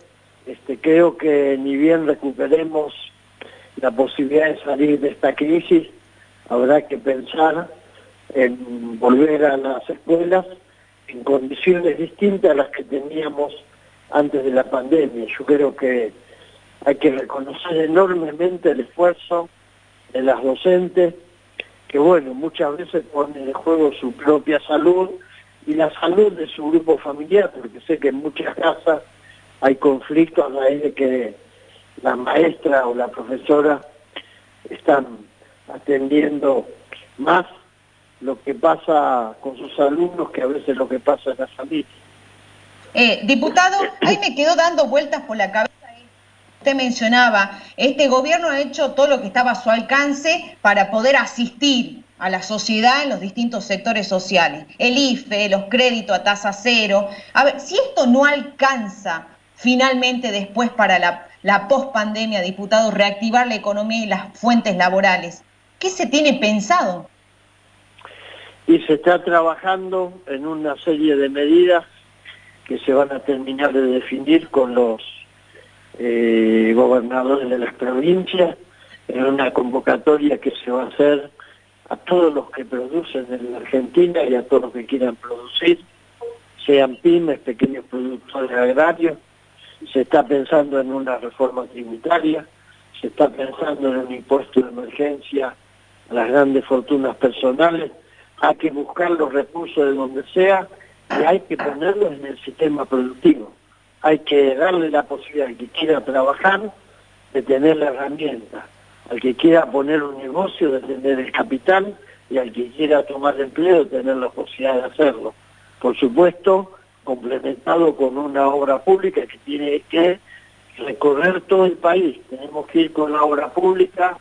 creo que ni bien recuperemos la posibilidad de salir de esta crisis, habrá que pensar en volver a las escuelas en condiciones distintas a las que teníamos antes de la pandemia. Yo creo que hay que reconocer enormemente el esfuerzo de las docentes, que bueno, muchas veces ponen en juego su propia salud y la salud de su grupo familiar, porque sé que en muchas casas hay conflictos a raíz de que la maestra o la profesora están atendiendo más lo que pasa con sus alumnos que a veces lo que pasa en la familia. Diputado, ahí me quedó dando vueltas por la cabeza. Usted mencionaba, este gobierno ha hecho todo lo que estaba a su alcance para poder asistir a la sociedad en los distintos sectores sociales. El IFE, los créditos a tasa cero. A ver, si esto no alcanza finalmente después para la pospandemia, diputado, reactivar la economía y las fuentes laborales, ¿qué se tiene pensado? Y se está trabajando en una serie de medidas que se van a terminar de definir con los gobernadores de las provincias, en una convocatoria que se va a hacer a todos los que producen en la Argentina y a todos los que quieran producir, sean pymes, pequeños productores agrarios. Se está pensando en una reforma tributaria, se está pensando en un impuesto de emergencia a las grandes fortunas personales. Hay que buscar los recursos de donde sea y hay que ponerlos en el sistema productivo. Hay que darle la posibilidad al que quiera trabajar de tener la herramienta, al que quiera poner un negocio de tener el capital y al que quiera tomar empleo de tener la posibilidad de hacerlo. Por supuesto, complementado con una obra pública que tiene que recorrer todo el país. Tenemos que ir con la obra pública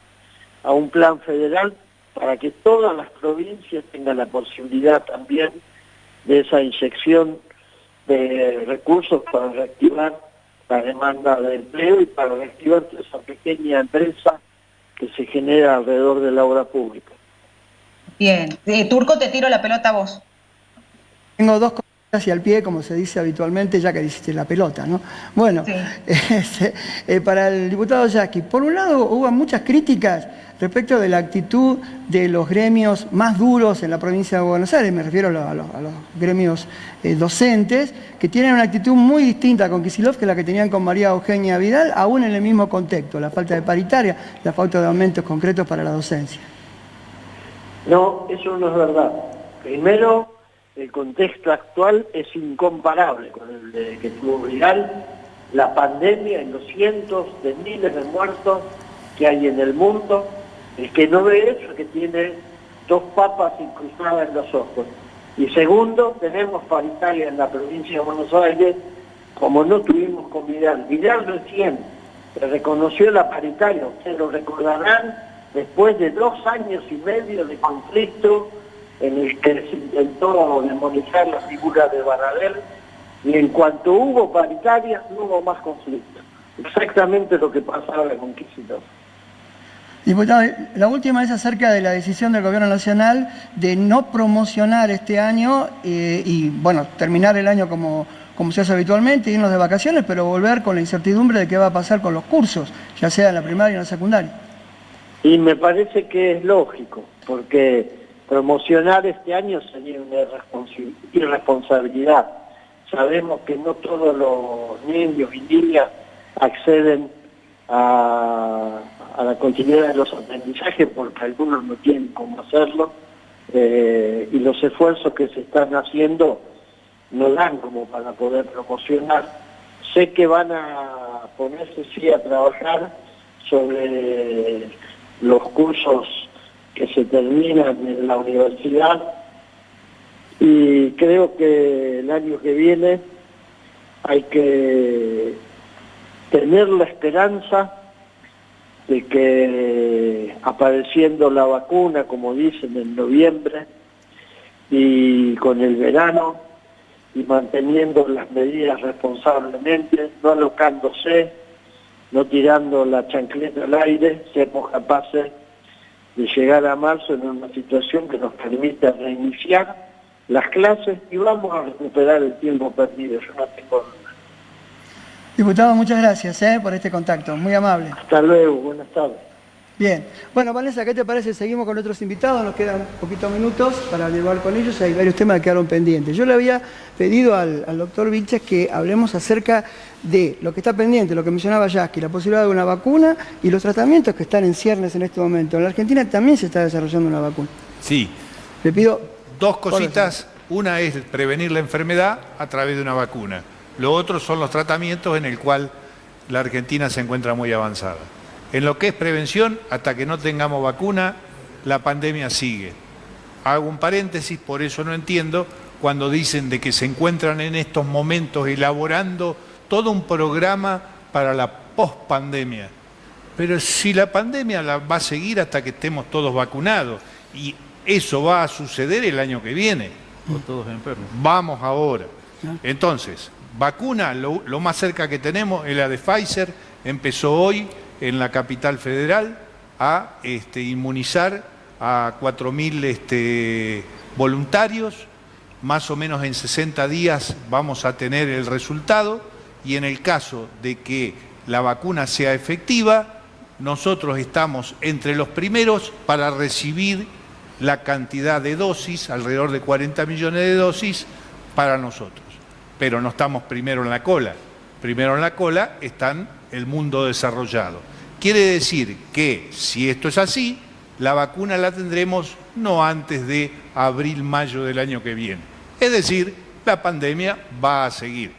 a un plan federal para que todas las provincias tengan la posibilidad también de esa inyección de recursos para reactivar la demanda de empleo y para reactivar toda esa pequeña empresa que se genera alrededor de la obra pública. Bien. Turco, te tiro la pelota a vos. Tengo dos cosas hacia el pie, como se dice habitualmente, ya que hiciste la pelota, ¿no? Bueno, sí. Para el diputado Yasky, por un lado hubo muchas críticas respecto de la actitud de los gremios más duros en la provincia de Buenos Aires, me refiero a los gremios docentes, que tienen una actitud muy distinta con Kicillof que la que tenían con María Eugenia Vidal, aún en el mismo contexto, la falta de paritaria, la falta de aumentos concretos para la docencia. No, eso no es verdad. Primero, el contexto actual es incomparable con el de que tuvo Vidal, la pandemia y los cientos de miles de muertos que hay en el mundo. El que no ve eso es que tiene dos papas incrustadas en los ojos. Y segundo, tenemos paritaria en la provincia de Buenos Aires, como no tuvimos con Vidal. Vidal recién se reconoció la paritaria, ustedes lo recordarán, después de 2 años y medio de conflicto en el que se intentó demonizar la figura de Baradel, y en cuanto hubo paritaria, no hubo más conflicto. Exactamente lo que pasaba con Kicillof. Diputado, la última es acerca de la decisión del Gobierno Nacional de no promocionar este año y, bueno, terminar el año como se hace habitualmente, irnos de vacaciones, pero volver con la incertidumbre de qué va a pasar con los cursos, ya sea en la primaria y en la secundaria. Y me parece que es lógico, porque promocionar este año sería una irresponsabilidad. Sabemos que no todos los niños y niñas acceden a la continuidad de los aprendizajes, porque algunos no tienen cómo hacerlo, y los esfuerzos que se están haciendo no dan como para poder promocionar. Sé que van a ponerse sí a trabajar sobre los cursos que se terminan en la universidad, y creo que el año que viene hay que tener la esperanza de que apareciendo la vacuna, como dicen, en noviembre, y con el verano, y manteniendo las medidas responsablemente, no alocándose, no tirando la chancleta al aire, seamos capaces de llegar a marzo en una situación que nos permita reiniciar las clases y vamos a recuperar el tiempo perdido, yo no tengo duda. Diputado, muchas gracias por este contacto, muy amable. Hasta luego, buenas tardes. Bien, bueno, Vanessa, ¿qué te parece? Seguimos con otros invitados, nos quedan poquitos minutos para dialogar con ellos, hay varios temas que quedaron pendientes. Yo le había pedido al doctor Vilches que hablemos acerca de lo que está pendiente, lo que mencionaba Yasky, la posibilidad de una vacuna y los tratamientos que están en ciernes en este momento. En la Argentina también se está desarrollando una vacuna. Sí. Le pido... Dos cositas, una es prevenir la enfermedad a través de una vacuna. Lo otro son los tratamientos en el cual la Argentina se encuentra muy avanzada. En lo que es prevención, hasta que no tengamos vacuna, la pandemia sigue. Hago un paréntesis, por eso no entiendo cuando dicen de que se encuentran en estos momentos elaborando todo un programa para la pospandemia. Pero si la pandemia la va a seguir hasta que estemos todos vacunados, y eso va a suceder el año que viene. O todos enfermos. Vamos ahora. Entonces, vacuna, lo más cerca que tenemos es la de Pfizer, empezó hoy en la capital federal a inmunizar a 4.000 voluntarios, más o menos en 60 días vamos a tener el resultado, y en el caso de que la vacuna sea efectiva, nosotros estamos entre los primeros para recibir la cantidad de dosis, alrededor de 40 millones de dosis para nosotros. Pero no estamos primero en la cola. Primero en la cola están el mundo desarrollado. Quiere decir que, si esto es así, la vacuna la tendremos no antes de abril, mayo del año que viene. Es decir, la pandemia va a seguir.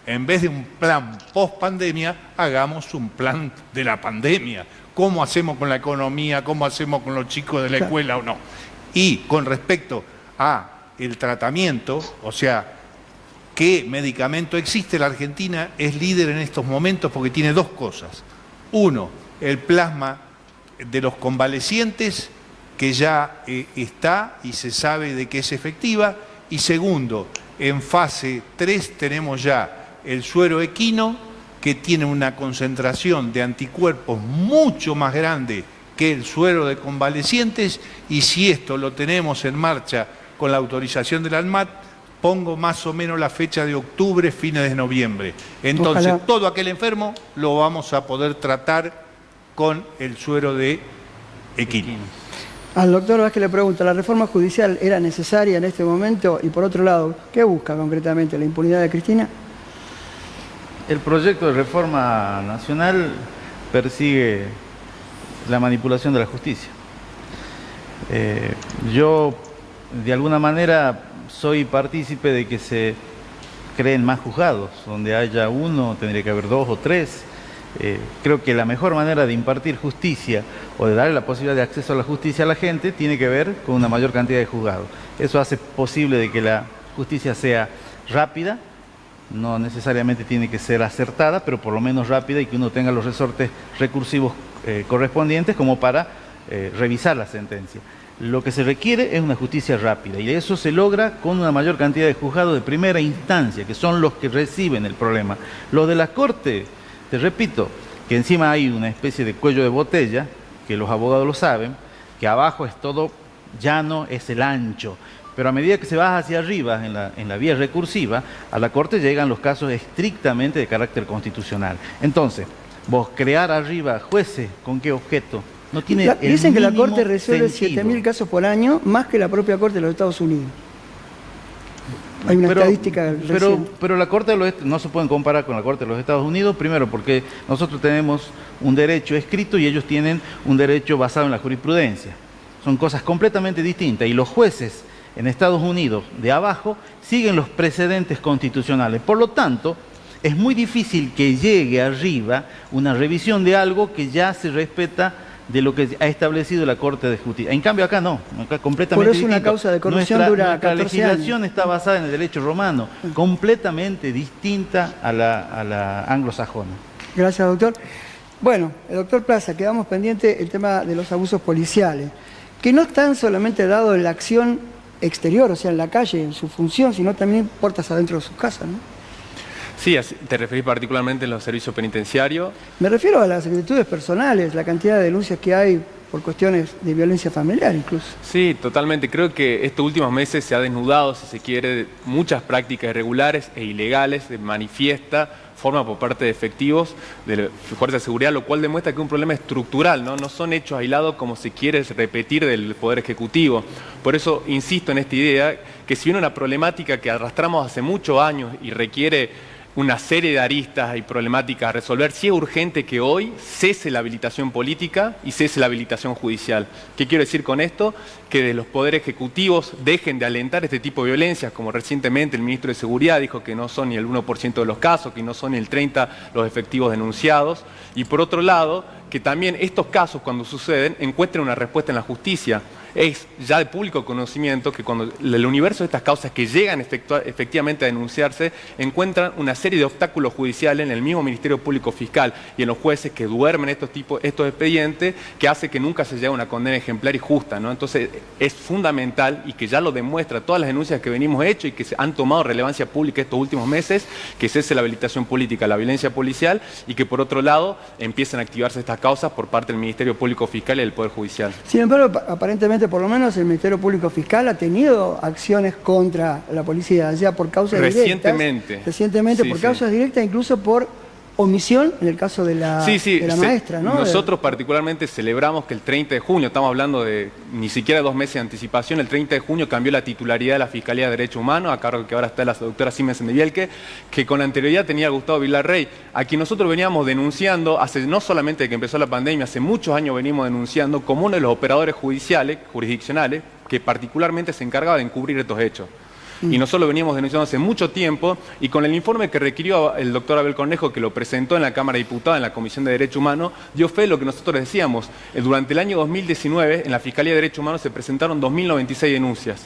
En vez de un plan post-pandemia, hagamos un plan de la pandemia. ¿Cómo hacemos con la economía? ¿Cómo hacemos con los chicos de la escuela o no? Y con respecto a el tratamiento, o sea, ¿qué medicamento existe? La Argentina es líder en estos momentos porque tiene dos cosas. Uno, el plasma de los convalecientes, que ya está y se sabe de que es efectiva. Y segundo, en fase 3 tenemos ya el suero equino, que tiene una concentración de anticuerpos mucho más grande que el suero de convalecientes, y si esto lo tenemos en marcha con la autorización de la ANMAT, pongo más o menos la fecha de octubre, fines de noviembre. Entonces, ojalá, todo aquel enfermo lo vamos a poder tratar con el suero de equino. Al doctor Vázquez le pregunta, ¿la reforma judicial era necesaria en este momento? Y por otro lado, ¿qué busca concretamente? ¿La impunidad de Cristina? El proyecto de reforma nacional persigue la manipulación de la justicia. Yo, de alguna manera, soy partícipe de que se creen más juzgados. Donde haya uno, tendría que haber 2 o 3. Creo que la mejor manera de impartir justicia o de darle la posibilidad de acceso a la justicia a la gente tiene que ver con una mayor cantidad de juzgados. Eso hace posible de que la justicia sea rápida, no necesariamente tiene que ser acertada, pero por lo menos rápida, y que uno tenga los resortes recursivos correspondientes como para revisar la sentencia. Lo que se requiere es una justicia rápida, y eso se logra con una mayor cantidad de juzgados de primera instancia, que son los que reciben el problema. Los de la Corte, te repito, que encima hay una especie de cuello de botella, que los abogados lo saben, que abajo es todo llano, es el ancho, pero a medida que se baja hacia arriba en la vía recursiva, a la Corte llegan los casos estrictamente de carácter constitucional. Entonces, vos crear arriba jueces, ¿con qué objeto? No tiene dicen que la Corte resuelve 7.000 casos por año, más que la propia Corte de los Estados Unidos. Hay una estadística reciente. Pero la Corte del Oeste no se pueden comparar con la Corte de los Estados Unidos, primero porque nosotros tenemos un derecho escrito y ellos tienen un derecho basado en la jurisprudencia. Son cosas completamente distintas y los jueces en Estados Unidos de abajo siguen los precedentes constitucionales. Por lo tanto, es muy difícil que llegue arriba una revisión de algo que ya se respeta de lo que ha establecido la Corte de Justicia. En cambio acá no, acá completamente distinto. Por eso una causa de corrupción dura 14 años. Nuestra legislación está basada en el derecho romano, completamente distinta a la anglosajona. Gracias, doctor. Bueno, el doctor Plaza, quedamos pendientes el tema de los abusos policiales, que no están solamente dados en la acción exterior, o sea, en la calle, en su función, sino también puertas adentro de sus casas, ¿no? Sí, te referís particularmente en los servicios penitenciarios. Me refiero a las actitudes personales, la cantidad de denuncias que hay por cuestiones de violencia familiar incluso. Sí, totalmente. Creo que estos últimos meses se ha desnudado, si se quiere, muchas prácticas irregulares e ilegales de manifiesta forma por parte de efectivos de la Fuerza de Seguridad, lo cual demuestra que es un problema estructural, ¿no? No son hechos aislados como se quiere repetir del Poder Ejecutivo. Por eso insisto en esta idea que si viene una problemática que arrastramos hace muchos años y requiere una serie de aristas y problemáticas a resolver, sí es urgente que hoy cese la habilitación política y cese la habilitación judicial. ¿Qué quiero decir con esto? Que de los poderes ejecutivos dejen de alentar este tipo de violencias, como recientemente el ministro de Seguridad dijo que no son ni el 1% de los casos, que no son ni el 30% los efectivos denunciados, y por otro lado, que también estos casos, cuando suceden, encuentren una respuesta en la justicia. Es ya de público conocimiento que cuando el universo de estas causas que llegan efectivamente a denunciarse encuentran una serie de obstáculos judiciales en el mismo Ministerio Público Fiscal y en los jueces que duermen estos expedientes, que hace que nunca se llegue a una condena ejemplar y justa, ¿no? Entonces es fundamental, y que ya lo demuestra todas las denuncias que venimos hechos y que se han tomado relevancia pública estos últimos meses, que cese la habilitación política, la violencia policial, y que por otro lado empiecen a activarse estas causas por parte del Ministerio Público Fiscal y del Poder Judicial. Sin embargo, aparentemente, por lo menos el Ministerio Público Fiscal ha tenido acciones contra la policía, ya por causas directas. Recientemente, sí, por causas directas, incluso por omisión en el caso de la maestra, ¿no? Nosotros particularmente celebramos que el 30 de junio, estamos hablando de ni siquiera 2 meses de anticipación, el 30 de junio cambió la titularidad de la Fiscalía de Derechos Humanos, a cargo que ahora está la doctora Siemens de Vielke, que con anterioridad tenía a Gustavo Villarrey, a quien nosotros veníamos denunciando, no solamente que empezó la pandemia, hace muchos años venimos denunciando como uno de los operadores jurisdiccionales, que particularmente se encargaba de encubrir estos hechos. Y nosotros lo veníamos denunciando hace mucho tiempo, y con el informe que requirió el doctor Abel Cornejo, que lo presentó en la Cámara de Diputados, en la Comisión de Derechos Humanos, dio fe de lo que nosotros decíamos. Durante el año 2019, en la Fiscalía de Derechos Humanos se presentaron 2.096 denuncias.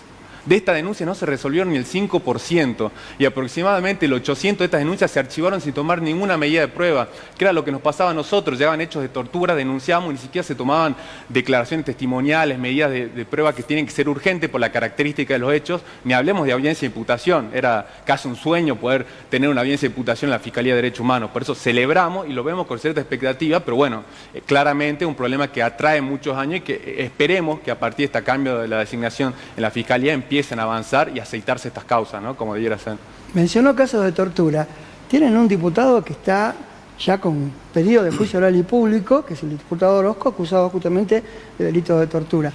De estas denuncias no se resolvieron ni el 5%, y aproximadamente el 800 de estas denuncias se archivaron sin tomar ninguna medida de prueba, que era lo que nos pasaba a nosotros. Llegaban hechos de tortura, denunciábamos, y ni siquiera se tomaban declaraciones testimoniales, medidas de prueba que tienen que ser urgentes por la característica de los hechos, ni hablemos de audiencia de imputación. Era casi un sueño poder tener una audiencia de imputación en la Fiscalía de Derechos Humanos. Por eso celebramos y lo vemos con cierta expectativa, pero bueno, claramente un problema que atrae muchos años y que esperemos que a partir de este cambio de la designación en la Fiscalía empiecen a avanzar y aceitarse estas causas, ¿no? Como debiera ser. Mencionó casos de tortura. Tienen un diputado que está ya con pedido de juicio oral y público, que es el diputado Orozco, acusado justamente de delitos de tortura.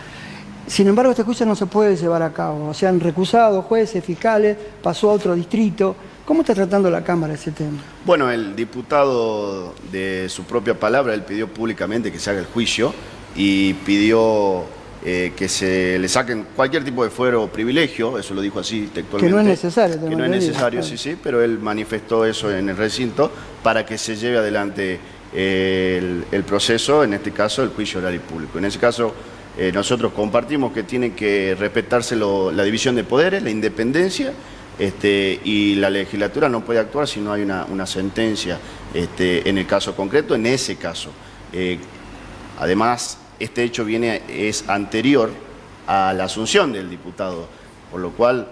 Sin embargo, este juicio no se puede llevar a cabo. O sea, han recusado jueces, fiscales, pasó a otro distrito. ¿Cómo está tratando la Cámara ese tema? Bueno, el diputado, de su propia palabra, él pidió públicamente que se haga el juicio y pidió que se le saquen cualquier tipo de fuero o privilegio, eso lo dijo así textualmente. Que no es necesario. Que no es necesario, sí, pero él manifestó eso en el recinto para que se lleve adelante el proceso, en este caso el juicio oral y público. En ese caso nosotros compartimos que tiene que respetarse la división de poderes, la independencia, y la legislatura no puede actuar si no hay una sentencia en el caso concreto, en ese caso. Además, este hecho es anterior a la asunción del diputado, por lo cual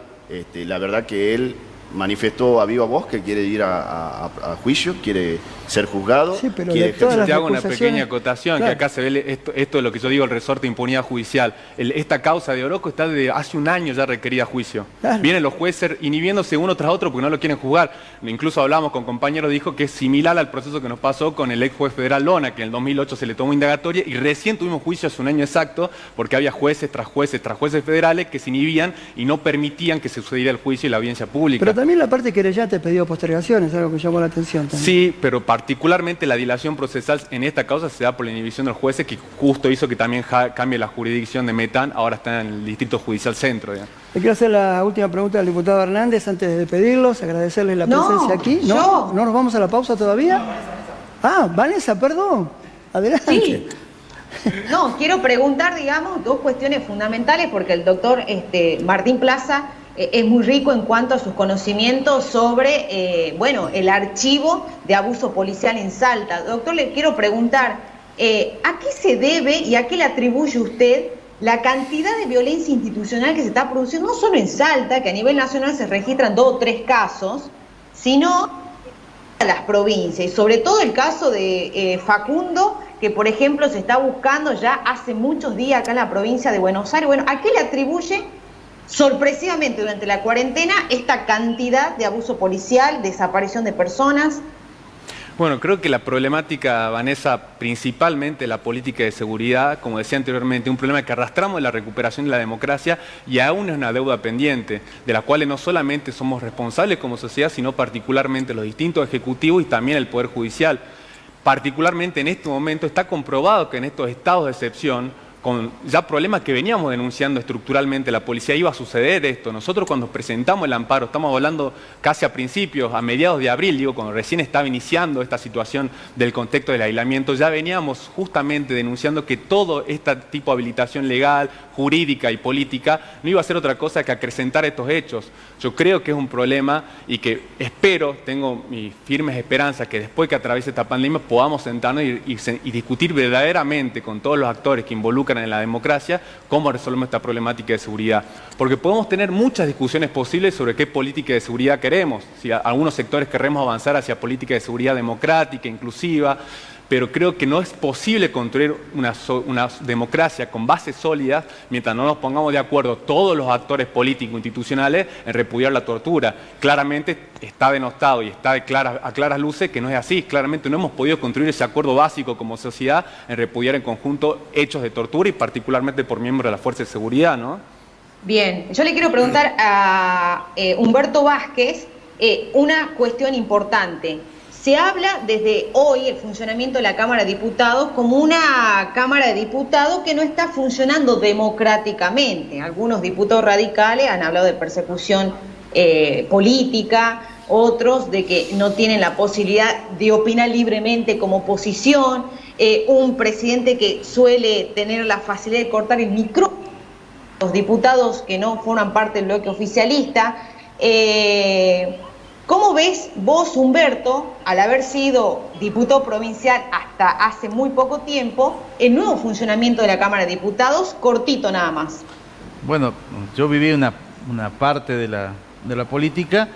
la verdad que él manifestó a viva voz que quiere ir a juicio, quiere ser juzgado. Sí, pero quiere Te hago una pequeña acotación, claro, que acá se ve esto es lo que yo digo, el resorte de impunidad judicial. Esta causa de Orozco está desde hace un año ya requerida juicio. Claro. Vienen los jueces inhibiéndose uno tras otro porque no lo quieren juzgar. Incluso hablamos con compañeros, dijo que es similar al proceso que nos pasó con el ex juez federal Lona, que en el 2008 se le tomó indagatoria y recién tuvimos juicio hace un año exacto porque había jueces tras jueces federales que se inhibían y no permitían que se sucediera el juicio y la audiencia pública. Pero también la parte querellante pidió postergación, es algo que llamó la atención también. Sí, pero particularmente la dilación procesal en esta causa se da por la inhibición de los jueces, que justo hizo que también cambie la jurisdicción de Metán, ahora está en el Distrito Judicial Centro. ¿Ya? Le quiero hacer la última pregunta al diputado Hernández antes de pedirlos, agradecerles la presencia aquí. ¿No nos vamos a la pausa todavía? Ah, Vanessa, perdón. Adelante. Sí. No, quiero preguntar, digamos, dos cuestiones fundamentales, porque el doctor Martín Plaza es muy rico en cuanto a sus conocimientos sobre, el archivo de abuso policial en Salta. Doctor, le quiero preguntar, ¿a qué se debe y a qué le atribuye usted la cantidad de violencia institucional que se está produciendo, no solo en Salta, que a nivel nacional se registran 2 o 3 casos, sino en las provincias, y sobre todo el caso de Facundo, que por ejemplo se está buscando ya hace muchos días acá en la provincia de Buenos Aires? Bueno, ¿a qué le atribuye sorpresivamente durante la cuarentena esta cantidad de abuso policial, desaparición de personas? Bueno, creo que la problemática, Vanessa, principalmente la política de seguridad, como decía anteriormente, un problema que arrastramos de la recuperación de la democracia y aún es una deuda pendiente, de la cual no solamente somos responsables como sociedad, sino particularmente los distintos ejecutivos y también el Poder Judicial. Particularmente en este momento está comprobado que en estos estados de excepción, con ya problemas que veníamos denunciando estructuralmente la policía, iba a suceder esto. Nosotros cuando presentamos el amparo, estamos hablando casi a principios, a mediados de abril, digo, cuando recién estaba iniciando esta situación del contexto del aislamiento, ya veníamos justamente denunciando que todo este tipo de habilitación legal, jurídica y política no iba a ser otra cosa que acrecentar estos hechos. Yo creo que es un problema y que espero, tengo mis firmes esperanzas que después que atraviese esta pandemia podamos sentarnos y discutir verdaderamente con todos los actores que involucran en la democracia cómo resolvemos esta problemática de seguridad. Porque podemos tener muchas discusiones posibles sobre qué política de seguridad queremos. Si algunos sectores queremos avanzar hacia política de seguridad democrática, inclusiva, pero creo que no es posible construir una democracia con bases sólidas mientras no nos pongamos de acuerdo todos los actores políticos institucionales en repudiar la tortura. Claramente está denostado y está a claras luces que no es así. Claramente no hemos podido construir ese acuerdo básico como sociedad en repudiar en conjunto hechos de tortura y particularmente por miembros de la Fuerza de Seguridad, ¿no? Bien, yo le quiero preguntar a Humberto Vázquez una cuestión importante. Se habla desde hoy el funcionamiento de la Cámara de Diputados como una Cámara de Diputados que no está funcionando democráticamente. Algunos diputados radicales han hablado de persecución política, otros de que no tienen la posibilidad de opinar libremente como oposición, un presidente que suele tener la facilidad de cortar el micrófono a los diputados que no forman parte del bloque oficialista. ¿Cómo ves vos, Humberto, al haber sido diputado provincial hasta hace muy poco tiempo, el nuevo funcionamiento de la Cámara de Diputados? Cortito nada más. Bueno, yo viví una parte de la política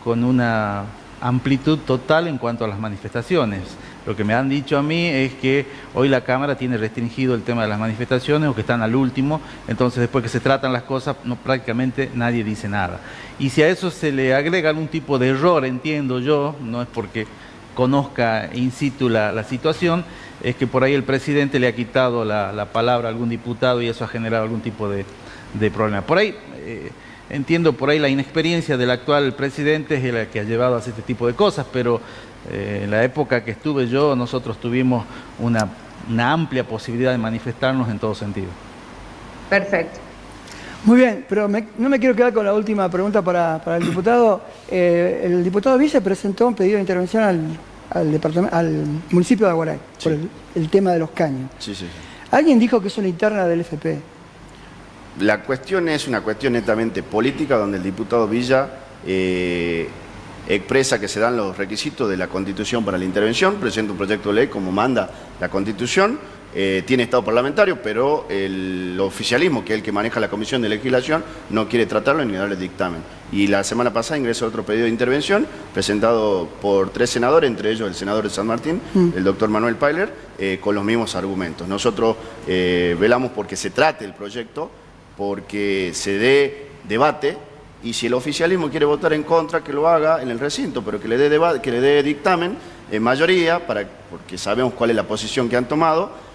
con una amplitud total en cuanto a las manifestaciones. Lo que me han dicho a mí es que hoy la Cámara tiene restringido el tema de las manifestaciones o que están al último, entonces después que se tratan las cosas prácticamente nadie dice nada. Y si a eso se le agrega algún tipo de error, entiendo yo, no es porque conozca in situ la situación, es que por ahí el presidente le ha quitado la palabra a algún diputado y eso ha generado algún tipo de problema. Por ahí entiendo por ahí la inexperiencia del actual presidente es la que ha llevado a hacer este tipo de cosas, pero en la época que estuve yo, nosotros tuvimos una amplia posibilidad de manifestarnos en todo sentido. Perfecto. Muy bien, pero no me quiero quedar con la última pregunta para el diputado. El diputado Villa presentó un pedido de intervención al municipio de Aguaray, sí, por el tema de los caños. Sí. Alguien dijo que es una interna del FP. La cuestión es una cuestión netamente política, donde el diputado Villa expresa que se dan los requisitos de la Constitución para la intervención, presenta un proyecto de ley como manda la Constitución, tiene estado parlamentario, pero el oficialismo, que es el que maneja la Comisión de Legislación, no quiere tratarlo ni darle dictamen. Y la semana pasada ingresó otro pedido de intervención presentado por 3 senadores, entre ellos el senador de San Martín, el doctor Manuel Pailer, con los mismos argumentos. Nosotros velamos porque se trate el proyecto, porque se dé debate, y si el oficialismo quiere votar en contra, que lo haga en el recinto, pero que le dé debate, que le dé dictamen en mayoría, porque sabemos cuál es la posición que han tomado.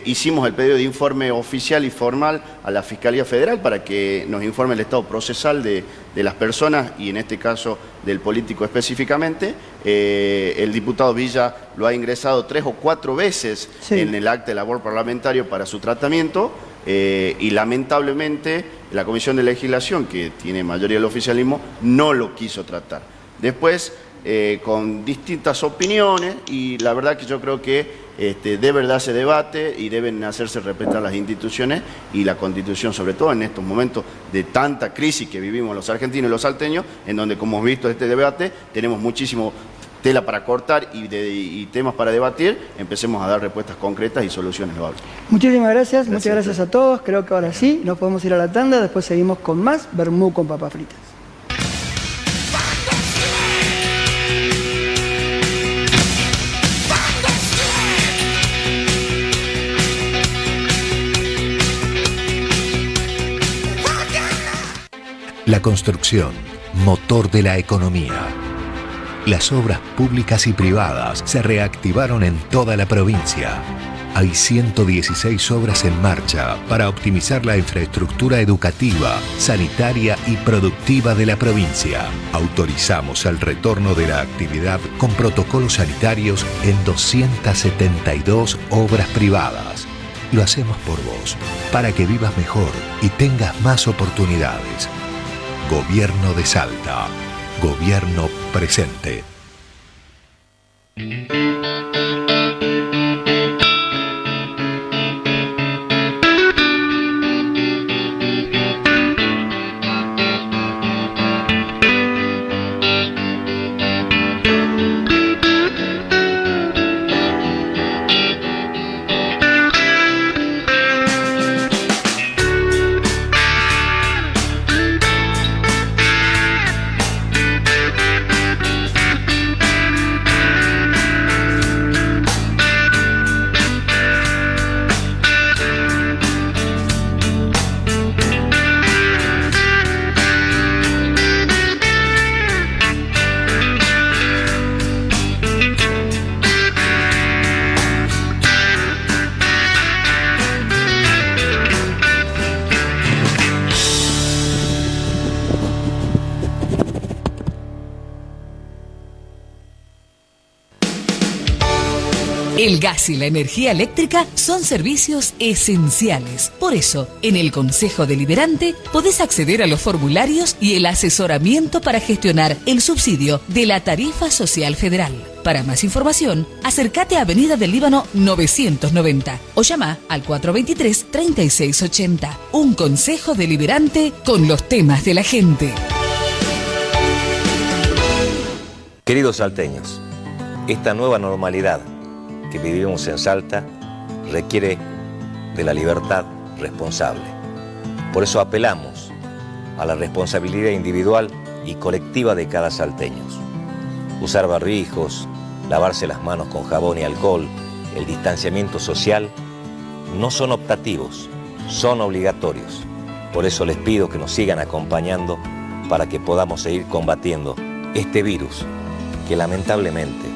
Hicimos el pedido de informe oficial y formal a la Fiscalía Federal para que nos informe el estado procesal de las personas y en este caso del político específicamente. El diputado Villa lo ha ingresado 3 o 4 veces en el acta de labor parlamentario para su tratamiento y lamentablemente la Comisión de Legislación, que tiene mayoría del oficialismo, no lo quiso tratar. Después, con distintas opiniones, y la verdad que yo creo que debe darse debate y deben hacerse respetar las instituciones y la Constitución, sobre todo en estos momentos de tanta crisis que vivimos los argentinos y los salteños, en donde, como hemos visto este debate, tenemos muchísimo tela para cortar y temas para debatir. Empecemos a dar respuestas concretas y soluciones loables. Muchísimas gracias, muchas gracias a todos. Creo que ahora sí, nos podemos ir a la tanda, después seguimos con más Vermú con papas fritas. La construcción, motor de la economía. Las obras públicas y privadas se reactivaron en toda la provincia. Hay 116 obras en marcha para optimizar la infraestructura educativa, sanitaria y productiva de la provincia. Autorizamos el retorno de la actividad con protocolos sanitarios en 272 obras privadas. Lo hacemos por vos, para que vivas mejor y tengas más oportunidades. Gobierno de Salta. Gobierno presente. El gas y la energía eléctrica son servicios esenciales. Por eso, en el Consejo Deliberante podés acceder a los formularios y el asesoramiento para gestionar el subsidio de la tarifa social federal. Para más información, acércate a Avenida del Líbano 990 o llama al 423-3680. Un Consejo Deliberante con los temas de la gente. Queridos salteños, esta nueva normalidad que vivimos en Salta requiere de la libertad responsable. Por eso apelamos a la responsabilidad individual y colectiva de cada salteño. Usar barbijos, lavarse las manos con jabón y alcohol, el distanciamiento social no son optativos, son obligatorios. Por eso les pido que nos sigan acompañando para que podamos seguir combatiendo este virus que lamentablemente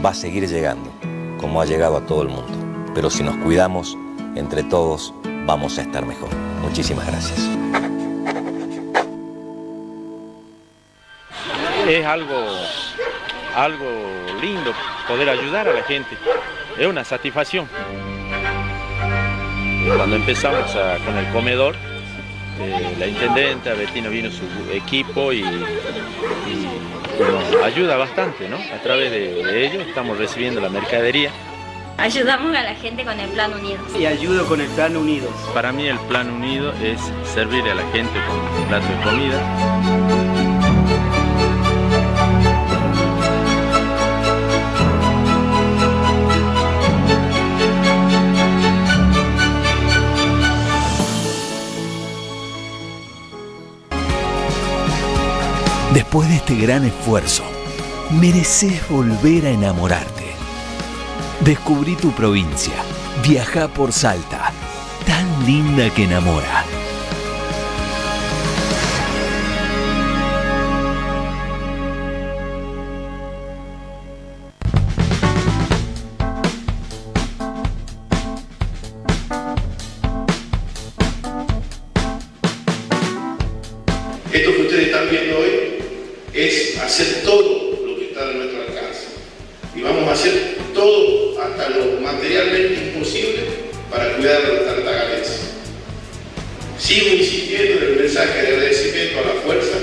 va a seguir llegando, como ha llegado a todo el mundo. Pero si nos cuidamos, entre todos vamos a estar mejor. Muchísimas gracias. Es algo lindo poder ayudar a la gente. Es una satisfacción. Cuando empezamos con el comedor, la intendenta Bettino vino su equipo y nos ayuda bastante, ¿no? A través de ellos estamos recibiendo la mercadería. Ayudamos a la gente con el Plan Unidos. Y ayudo con el Plan Unidos. Para mí el Plan Unido es servirle a la gente con un plato de comida. Después de este gran esfuerzo, mereces volver a enamorarte. Descubrí tu provincia. Viajá por Salta, tan linda que enamora. Esto que ustedes están viendo hoy es hacer todo lo que está a nuestro alcance. Y vamos a hacer todo, hasta lo materialmente imposible, para cuidar a los tartagaleses. Sigo insistiendo en el mensaje de agradecimiento a la fuerza,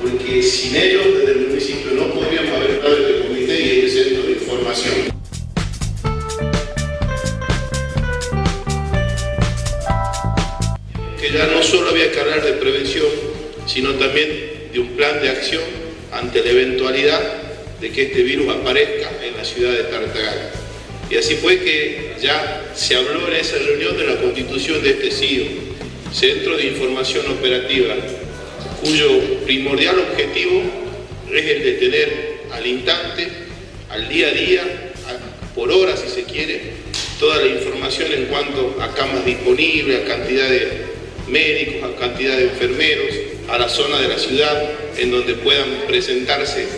porque sin ellos desde el municipio no podríamos haber dado este comité y este centro de información. Que ya no solo había que hablar de prevención, sino también de un plan de acción ante la eventualidad de que este virus aparezca en la ciudad de Tartagal. Y así fue que ya se habló en esa reunión de la constitución de este CIO, Centro de Información Operativa, cuyo primordial objetivo es el de tener al instante, al día a día, por hora si se quiere, toda la información en cuanto a camas disponibles, a cantidad de médicos, a cantidad de enfermeros, a la zona de la ciudad en donde puedan presentarse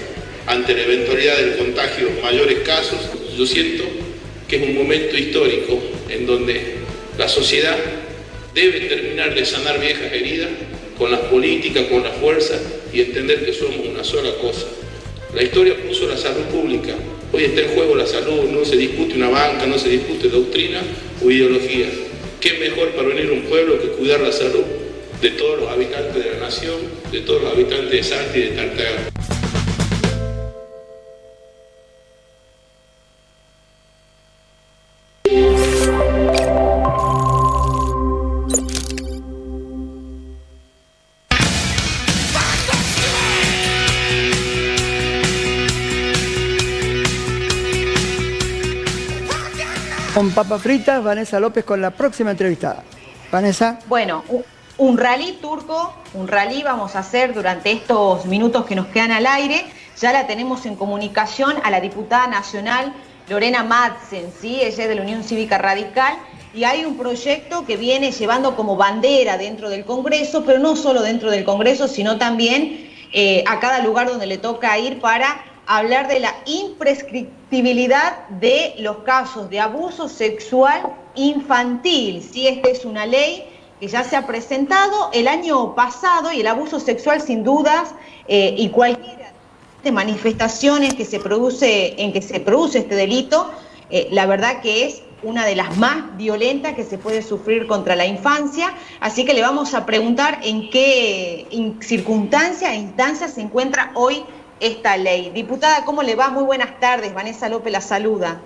ante la eventualidad del contagio mayores casos. Yo siento que es un momento histórico en donde la sociedad debe terminar de sanar viejas heridas con las políticas, con la fuerza y entender que somos una sola cosa. La historia puso la salud pública, hoy está en juego la salud, no se discute una banca, no se discute doctrina o ideología. ¿Qué mejor para unir un pueblo que cuidar la salud de todos los habitantes de la nación, de todos los habitantes de Salta y de Tartagal? Con papas fritas, Vanessa López con la próxima entrevistada. Vanessa. Bueno, un rally turco, un rally vamos a hacer durante estos minutos que nos quedan al aire. Ya la tenemos en comunicación a la diputada nacional Lorena Madsen, ¿sí? Ella es de la Unión Cívica Radical. Y hay un proyecto que viene llevando como bandera dentro del Congreso, pero no solo dentro del Congreso, sino también a cada lugar donde le toca ir para hablar de la imprescriptibilidad de los casos de abuso sexual infantil. Sí, esta es una ley que ya se ha presentado el año pasado y el abuso sexual sin dudas y cualquier de manifestaciones que se produce, en que se produce este delito, la verdad que es una de las más violentas que se puede sufrir contra la infancia, así que le vamos a preguntar en qué circunstancias e instancias se encuentra hoy esta ley. Diputada, ¿cómo le va? Muy buenas tardes. Vanessa López la saluda.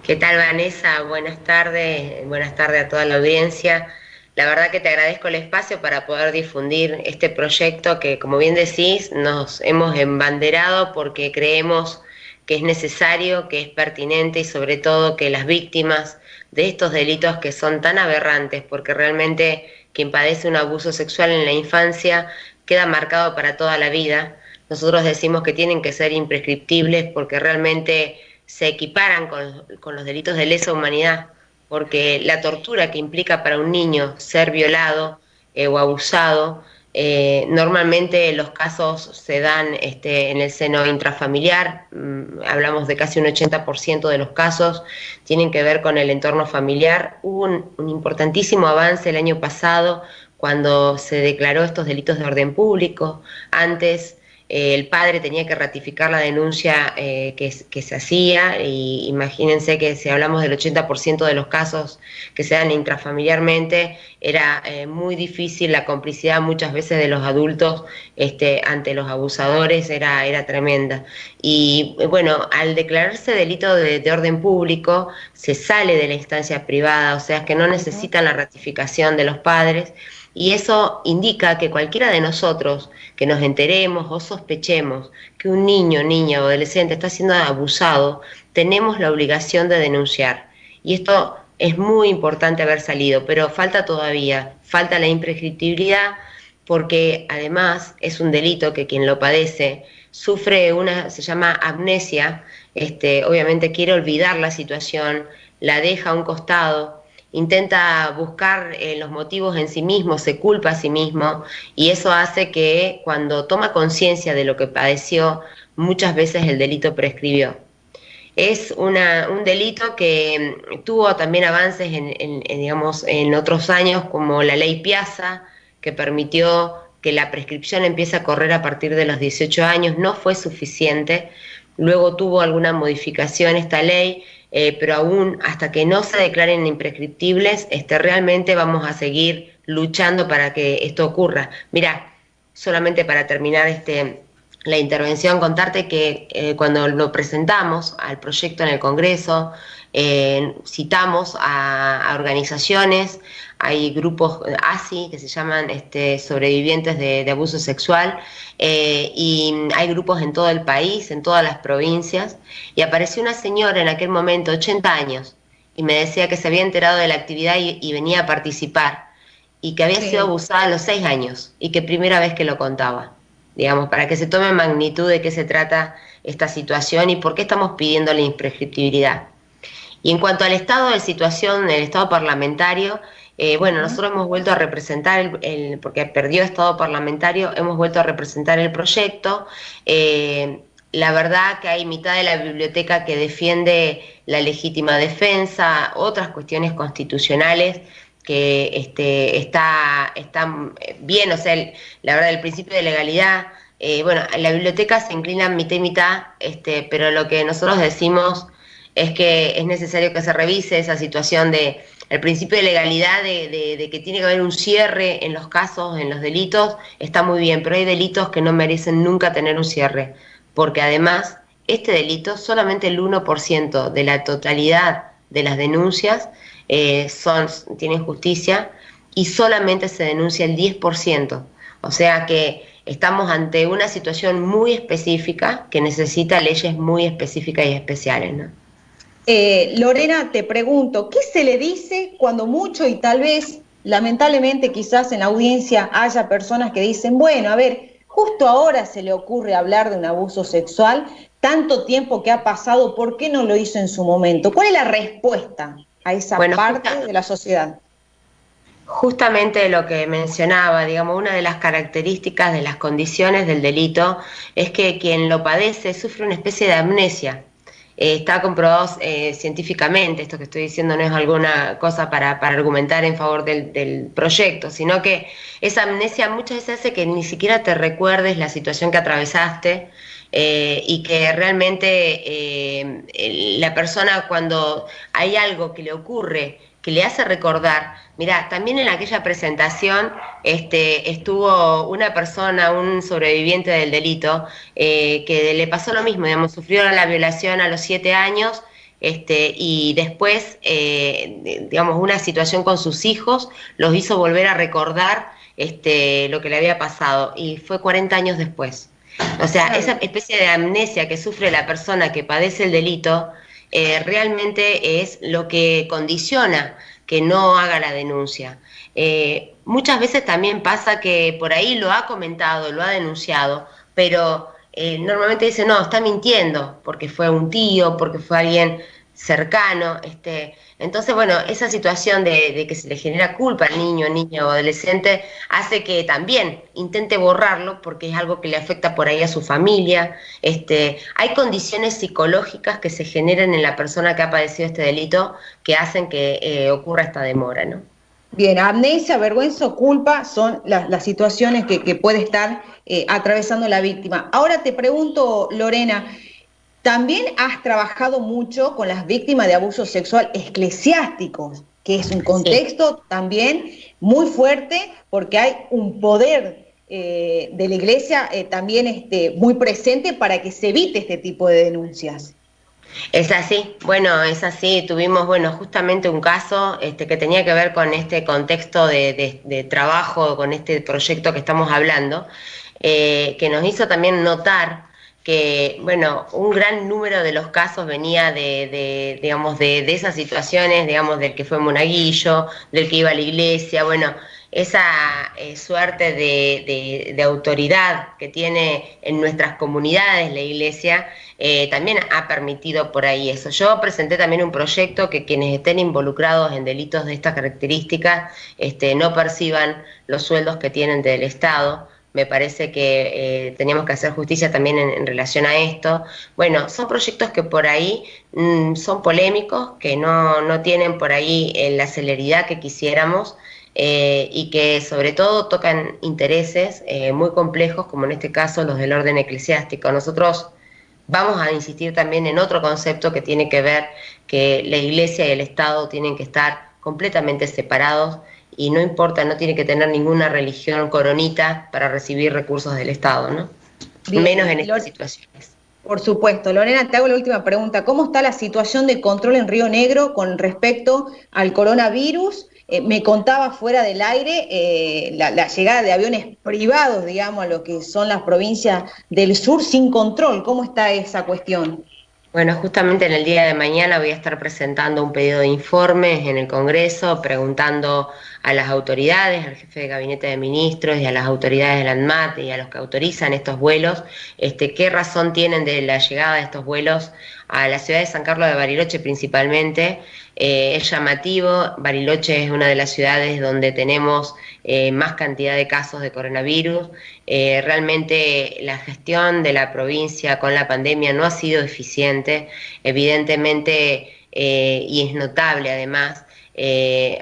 ¿Qué tal, Vanessa? Buenas tardes a toda la audiencia. La verdad que te agradezco el espacio para poder difundir este proyecto que, como bien decís, nos hemos embanderado porque creemos que es necesario, que es pertinente y sobre todo que las víctimas de estos delitos que son tan aberrantes, porque realmente quien padece un abuso sexual en la infancia queda marcado para toda la vida. Nosotros decimos que tienen que ser imprescriptibles porque realmente se equiparan con los delitos de lesa humanidad, porque la tortura que implica para un niño ser violado o abusado, normalmente los casos se dan en el seno intrafamiliar, hablamos de casi un 80% de los casos tienen que ver con el entorno familiar. Hubo un importantísimo avance el año pasado cuando se declaró estos delitos de orden público. Antes el padre tenía que ratificar la denuncia que se hacía, y imagínense que si hablamos del 80% de los casos que se dan intrafamiliarmente, era muy difícil la complicidad muchas veces de los adultos ante los abusadores, era tremenda. Y bueno, al declararse delito de orden público, se sale de la instancia privada, o sea que no necesitan la ratificación de los padres. Y eso indica que cualquiera de nosotros que nos enteremos o sospechemos que un niño, niña o adolescente está siendo abusado, tenemos la obligación de denunciar. Y esto es muy importante haber salido, pero falta todavía, falta la imprescriptibilidad, porque además es un delito que quien lo padece sufre se llama amnesia, obviamente quiere olvidar la situación, la deja a un costado, intenta buscar los motivos en sí mismo, se culpa a sí mismo, y eso hace que cuando toma conciencia de lo que padeció, muchas veces el delito prescribió. Es un delito que tuvo también avances en otros años, como la ley Piazza, que permitió que la prescripción empiece a correr a partir de los 18 años. No fue suficiente, luego tuvo alguna modificación esta ley, pero aún hasta que no se declaren imprescriptibles, realmente vamos a seguir luchando para que esto ocurra. Mira, solamente para terminar la intervención, contarte que cuando lo presentamos al proyecto en el Congreso, citamos a organizaciones, hay grupos ASI que se llaman sobrevivientes de abuso sexual, y hay grupos en todo el país, en todas las provincias, y apareció una señora en aquel momento, 80 años, y me decía que se había enterado de la actividad y venía a participar, y que había sido abusada a los 6 años, y que primera vez que lo contaba. Digamos, para que se tome magnitud de qué se trata esta situación y por qué estamos pidiendo la imprescriptibilidad. Y en cuanto al estado de situación, el estado parlamentario, nosotros hemos vuelto a representar, porque perdió estado parlamentario, hemos vuelto a representar el proyecto. La verdad que hay mitad de la biblioteca que defiende la legítima defensa, otras cuestiones constitucionales que están bien, o sea, la verdad, el principio de legalidad, la biblioteca se inclina mitad y mitad, pero lo que nosotros decimos es que es necesario que se revise esa situación de el principio de legalidad, de que tiene que haber un cierre en los casos, en los delitos, está muy bien, pero hay delitos que no merecen nunca tener un cierre, porque además este delito, solamente el 1% de la totalidad de las denuncias tienen justicia, y solamente se denuncia el 10%. O sea que estamos ante una situación muy específica que necesita leyes muy específicas y especiales, ¿no? Lorena, te pregunto, ¿qué se le dice cuando mucho y tal vez, lamentablemente quizás en la audiencia haya personas que dicen, bueno, a ver, justo ahora se le ocurre hablar de un abuso sexual, tanto tiempo que ha pasado, ¿por qué no lo hizo en su momento? ¿Cuál es la respuesta a esa parte de la sociedad? Justamente lo que mencionaba, digamos, una de las características de las condiciones del delito es que quien lo padece sufre una especie de amnesia. Está comprobado científicamente, esto que estoy diciendo no es alguna cosa para argumentar en favor del proyecto, sino que esa amnesia muchas veces hace que ni siquiera te recuerdes la situación que atravesaste, y que realmente la persona, cuando hay algo que le ocurre, que le hace recordar. Mirá, también en aquella presentación estuvo una persona, un sobreviviente del delito, que le pasó lo mismo, digamos, sufrió la violación a los 7 años, y después, digamos, una situación con sus hijos los hizo volver a recordar lo que le había pasado, y fue 40 años después. O sea, esa especie de amnesia que sufre la persona que padece el delito realmente es lo que condiciona que no haga la denuncia. Muchas veces también pasa que por ahí lo ha comentado, lo ha denunciado, pero normalmente dice, no, está mintiendo, porque fue un tío, porque fue alguien cercano. Entonces, bueno, esa situación de que se le genera culpa al niño, niña o adolescente hace que también intente borrarlo porque es algo que le afecta por ahí a su familia. Hay condiciones psicológicas que se generan en la persona que ha padecido este delito que hacen que ocurra esta demora, ¿no? Bien, amnesia, vergüenza o culpa son las situaciones que puede estar atravesando la víctima. Ahora te pregunto, Lorena, también has trabajado mucho con las víctimas de abuso sexual eclesiásticos, que es un contexto también muy fuerte porque hay un poder de la iglesia también muy presente para que se evite este tipo de denuncias. Es así, es así. Tuvimos, justamente un caso que tenía que ver con este contexto de trabajo, con este proyecto que estamos hablando, que nos hizo también notar que, un gran número de los casos venía de esas situaciones, digamos, del que fue monaguillo, del que iba a la iglesia, esa suerte de autoridad que tiene en nuestras comunidades la Iglesia, también ha permitido por ahí eso. Yo presenté también un proyecto que quienes estén involucrados en delitos de estas características no perciban los sueldos que tienen del Estado. Me parece que teníamos que hacer justicia también en relación a esto. Bueno, son proyectos que por ahí son polémicos, que no tienen por ahí la celeridad que quisiéramos, y que sobre todo tocan intereses muy complejos, como en este caso los del orden eclesiástico. Nosotros vamos a insistir también en otro concepto que tiene que ver que la Iglesia y el Estado tienen que estar completamente separados, y no importa, no tiene que tener ninguna religión coronita para recibir recursos del Estado, ¿no? Bien, menos en estas situaciones. Por supuesto. Lorena, te hago la última pregunta. ¿Cómo está la situación de control en Río Negro con respecto al coronavirus? Me contaba fuera del aire la llegada de aviones privados, digamos, a lo que son las provincias del sur sin control. ¿Cómo está esa cuestión? Bueno, justamente en el día de mañana voy a estar presentando un pedido de informes en el Congreso, preguntando a las autoridades, al jefe de gabinete de ministros y a las autoridades del ANMAT y a los que autorizan estos vuelos, qué razón tienen de la llegada de estos vuelos a la ciudad de San Carlos de Bariloche principalmente. Es llamativo, Bariloche es una de las ciudades donde tenemos más cantidad de casos de coronavirus. Realmente la gestión de la provincia con la pandemia no ha sido eficiente, evidentemente, y es notable además.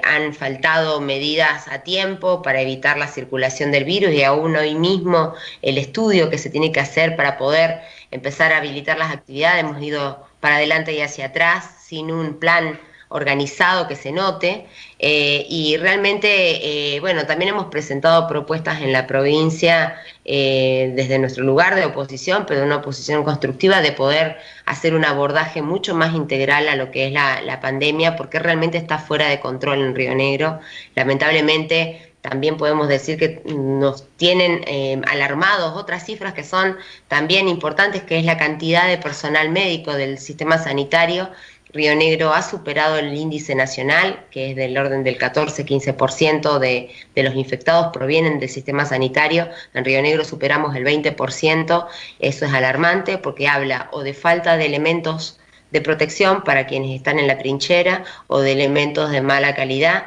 Han faltado medidas a tiempo para evitar la circulación del virus, y aún hoy mismo el estudio que se tiene que hacer para poder empezar a habilitar las actividades, hemos ido para adelante y hacia atrás sin un plan organizado que se note, y realmente, bueno, también hemos presentado propuestas en la provincia desde nuestro lugar de oposición, pero una oposición constructiva, de poder hacer un abordaje mucho más integral a lo que es la pandemia, porque realmente está fuera de control en Río Negro. Lamentablemente también podemos decir que nos tienen alarmados otras cifras que son también importantes, que es la cantidad de personal médico del sistema sanitario. Río Negro ha superado el índice nacional, que es del orden del 14-15% de los infectados provienen del sistema sanitario. En Río Negro superamos el 20%, eso es alarmante porque habla o de falta de elementos de protección para quienes están en la trinchera o de elementos de mala calidad.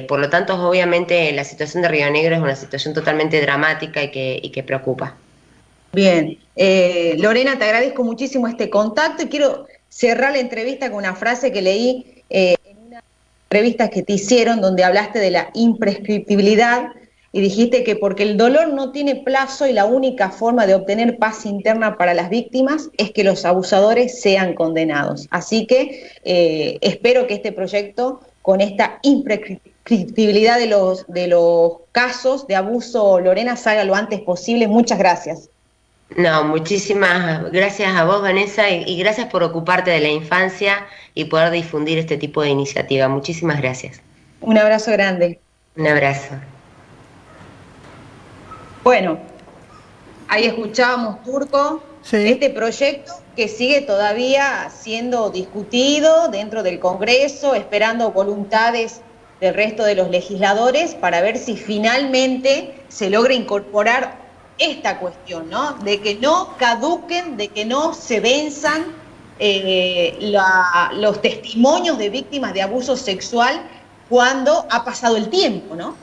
Por lo tanto, obviamente la situación de Río Negro es una situación totalmente dramática y que preocupa. Bien, Lorena, te agradezco muchísimo este contacto y quiero cerrar la entrevista con una frase que leí en una entrevista que te hicieron, donde hablaste de la imprescriptibilidad y dijiste que porque el dolor no tiene plazo y la única forma de obtener paz interna para las víctimas es que los abusadores sean condenados. Así que espero que este proyecto, con esta imprescriptibilidad de los casos de abuso, Lorena, salga lo antes posible. Muchas gracias. No, muchísimas gracias a vos, Vanessa, y gracias por ocuparte de la infancia y poder difundir este tipo de iniciativa. Muchísimas gracias. Un abrazo grande. Un abrazo. Bueno, ahí escuchábamos, Turco, este proyecto que sigue todavía siendo discutido dentro del Congreso, esperando voluntades del resto de los legisladores para ver si finalmente se logra incorporar esta cuestión, ¿no? De que no caduquen, de que no se venzan los testimonios de víctimas de abuso sexual cuando ha pasado el tiempo, ¿no?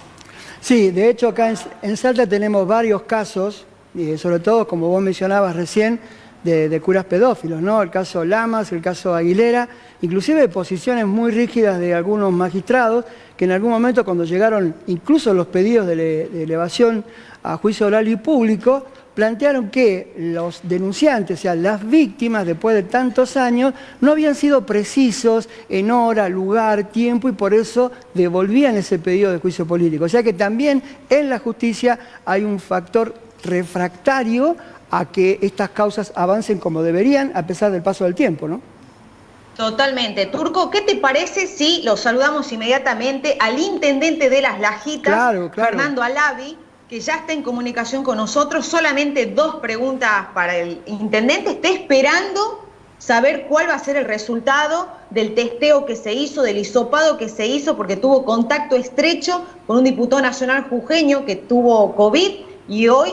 Sí, de hecho acá en Salta tenemos varios casos, sobre todo, como vos mencionabas recién, de curas pedófilos, ¿no? El caso Lamas, el caso Aguilera, inclusive posiciones muy rígidas de algunos magistrados que en algún momento, cuando llegaron incluso los pedidos de elevación a juicio oral y público, plantearon que los denunciantes, o sea, las víctimas, después de tantos años, no habían sido precisos en hora, lugar, tiempo, y por eso devolvían ese pedido de juicio político. O sea que también en la justicia hay un factor refractario a que estas causas avancen como deberían, a pesar del paso del tiempo, ¿no? Totalmente. Turco, ¿qué te parece si lo saludamos inmediatamente al intendente de Las Lajitas, Fernando Alavi, que ya está en comunicación con nosotros? Solamente 2 preguntas para el intendente. Está esperando saber cuál va a ser el resultado del testeo que se hizo, del hisopado que se hizo, porque tuvo contacto estrecho con un diputado nacional jujeño que tuvo COVID, y hoy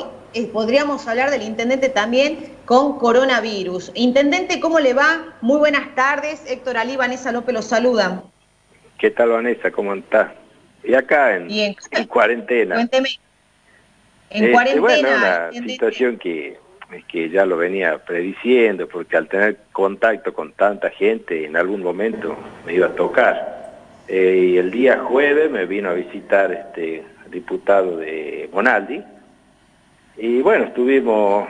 podríamos hablar del intendente también con coronavirus. Intendente, ¿cómo le va? Muy buenas tardes. Héctor Ali, Vanessa López los saludan. ¿Qué tal, Vanessa? ¿Cómo estás? Y acá en cuarentena. Cuénteme. En cuarentena. Bueno, una situación que ya lo venía prediciendo, porque al tener contacto con tanta gente, en algún momento me iba a tocar. Y el día jueves me vino a visitar diputado de Bonaldi. Y bueno, estuvimos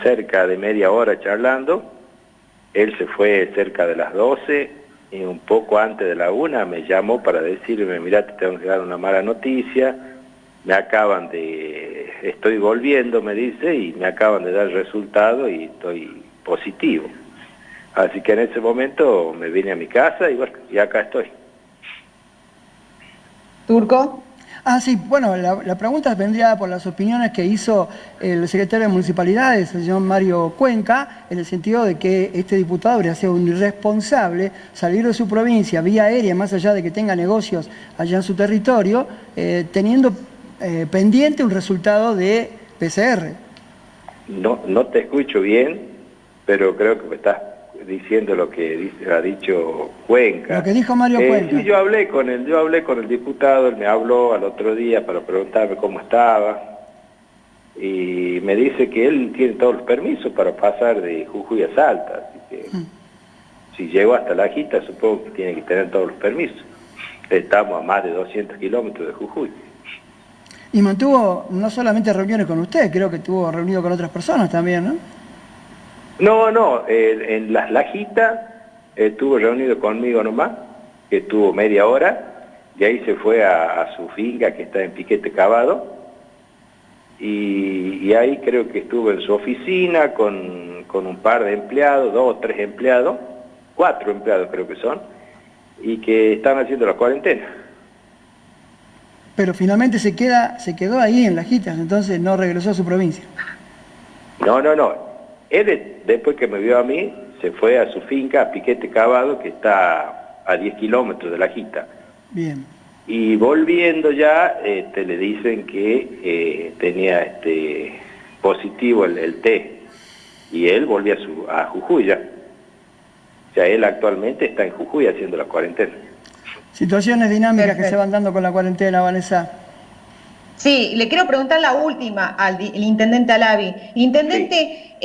cerca de media hora charlando. Él se fue cerca de las 12 y un poco antes de la 1 me llamó para decirme, mirá, te tengo que dar una mala noticia, estoy volviendo, me dice, y me acaban de dar el resultado y estoy positivo. Así que en ese momento me vine a mi casa y bueno, y acá estoy. ¿Turco? Sí, bueno, la pregunta vendría por las opiniones que hizo el secretario de Municipalidades, el señor Mario Cuenca, en el sentido de que este diputado habría sido un irresponsable salir de su provincia vía aérea, más allá de que tenga negocios allá en su territorio, teniendo pendiente un resultado de PCR. No te escucho bien, pero creo que me estás diciendo lo que ha dicho Cuenca. Lo que dijo Mario Cuenca. Sí, yo hablé con el diputado, él me habló al otro día para preguntarme cómo estaba y me dice que él tiene todos los permisos para pasar de Jujuy a Salta, así que si llego hasta La Jita supongo que tiene que tener todos los permisos. Estamos a más de 200 kilómetros de Jujuy. Y mantuvo no solamente reuniones con usted, creo que estuvo reunido con otras personas también, ¿no? No, en Las Lajitas estuvo reunido conmigo nomás, que estuvo media hora, y ahí se fue a su finca que está en Piquete Cavado, y ahí creo que estuvo en su oficina con un par de empleados, 2 o 3 empleados, 4 empleados creo que son, y que están haciendo la cuarentena. Pero finalmente se quedó ahí en Las Jitas, entonces no regresó a su provincia. No. Él, después que me vio a mí, se fue a su finca, a Piquete Cavado, que está a 10 kilómetros de La Jita. Bien. Y volviendo ya, le dicen que tenía positivo el test. Y él volvió a Jujuy ya. O sea, él actualmente está en Jujuy haciendo la cuarentena. Situaciones dinámicas que se van dando con la cuarentena, Vanessa. Sí, le quiero preguntar la última al intendente Alavi. Intendente,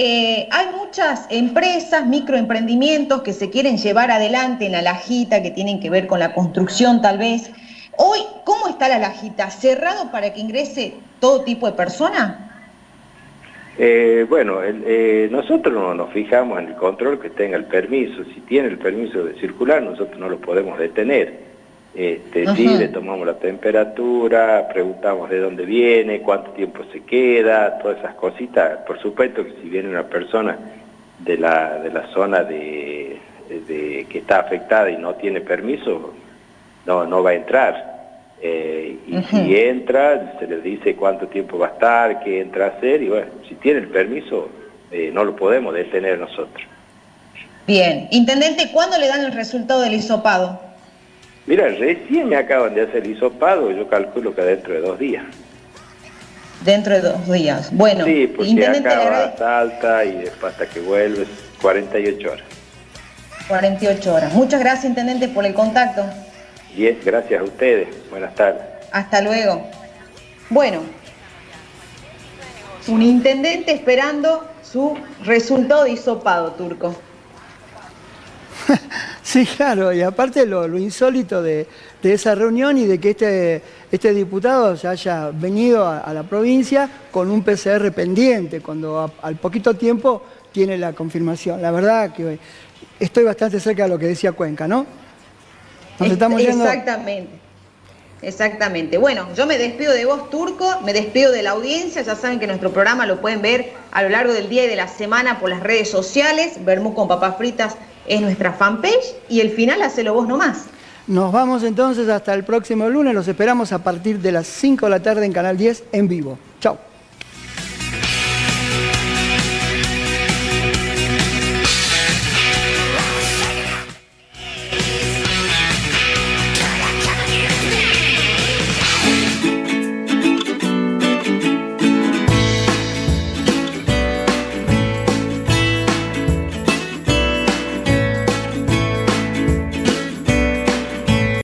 hay muchas empresas, microemprendimientos que se quieren llevar adelante en La Lajita, que tienen que ver con la construcción tal vez. Hoy, ¿cómo está La Lajita? ¿Cerrado para que ingrese todo tipo de persona? Bueno, nosotros no nos fijamos en el control que tenga el permiso. Si tiene el permiso de circular, nosotros no lo podemos detener. Sí, le tomamos la temperatura, preguntamos de dónde viene, cuánto tiempo se queda, todas esas cositas. Por supuesto que si viene una persona de la zona que está afectada y no tiene permiso, no va a entrar. Y si entra, se le dice cuánto tiempo va a estar, qué entra a hacer, y bueno, si tiene el permiso, no lo podemos detener nosotros. Bien. Intendente, ¿cuándo le dan el resultado del hisopado? Mira, recién me acaban de hacer el hisopado, yo calculo que dentro de 2 días. Dentro de 2 días. Bueno, sí, porque intendente, acá va a Salta y después hasta que vuelves, 48 horas. 48 horas. Muchas gracias, intendente, por el contacto. Bien, gracias a ustedes. Buenas tardes. Hasta luego. Bueno, un intendente esperando su resultado de hisopado, Turco. Sí, claro, y aparte lo insólito de esa reunión y de que este diputado se haya venido a la provincia con un PCR pendiente, cuando al poquito tiempo tiene la confirmación. La verdad que estoy bastante cerca de lo que decía Cuenca, ¿no? Nos estamos yendo... Exactamente. Bueno, yo me despido de vos, Turco, me despido de la audiencia. Ya saben que nuestro programa lo pueden ver a lo largo del día y de la semana por las redes sociales. Vermú con papas fritas es nuestra fanpage y el final hacelo vos nomás. Nos vamos entonces hasta el próximo lunes. Los esperamos a partir de las 5 de la tarde en Canal 10 en vivo. Chau.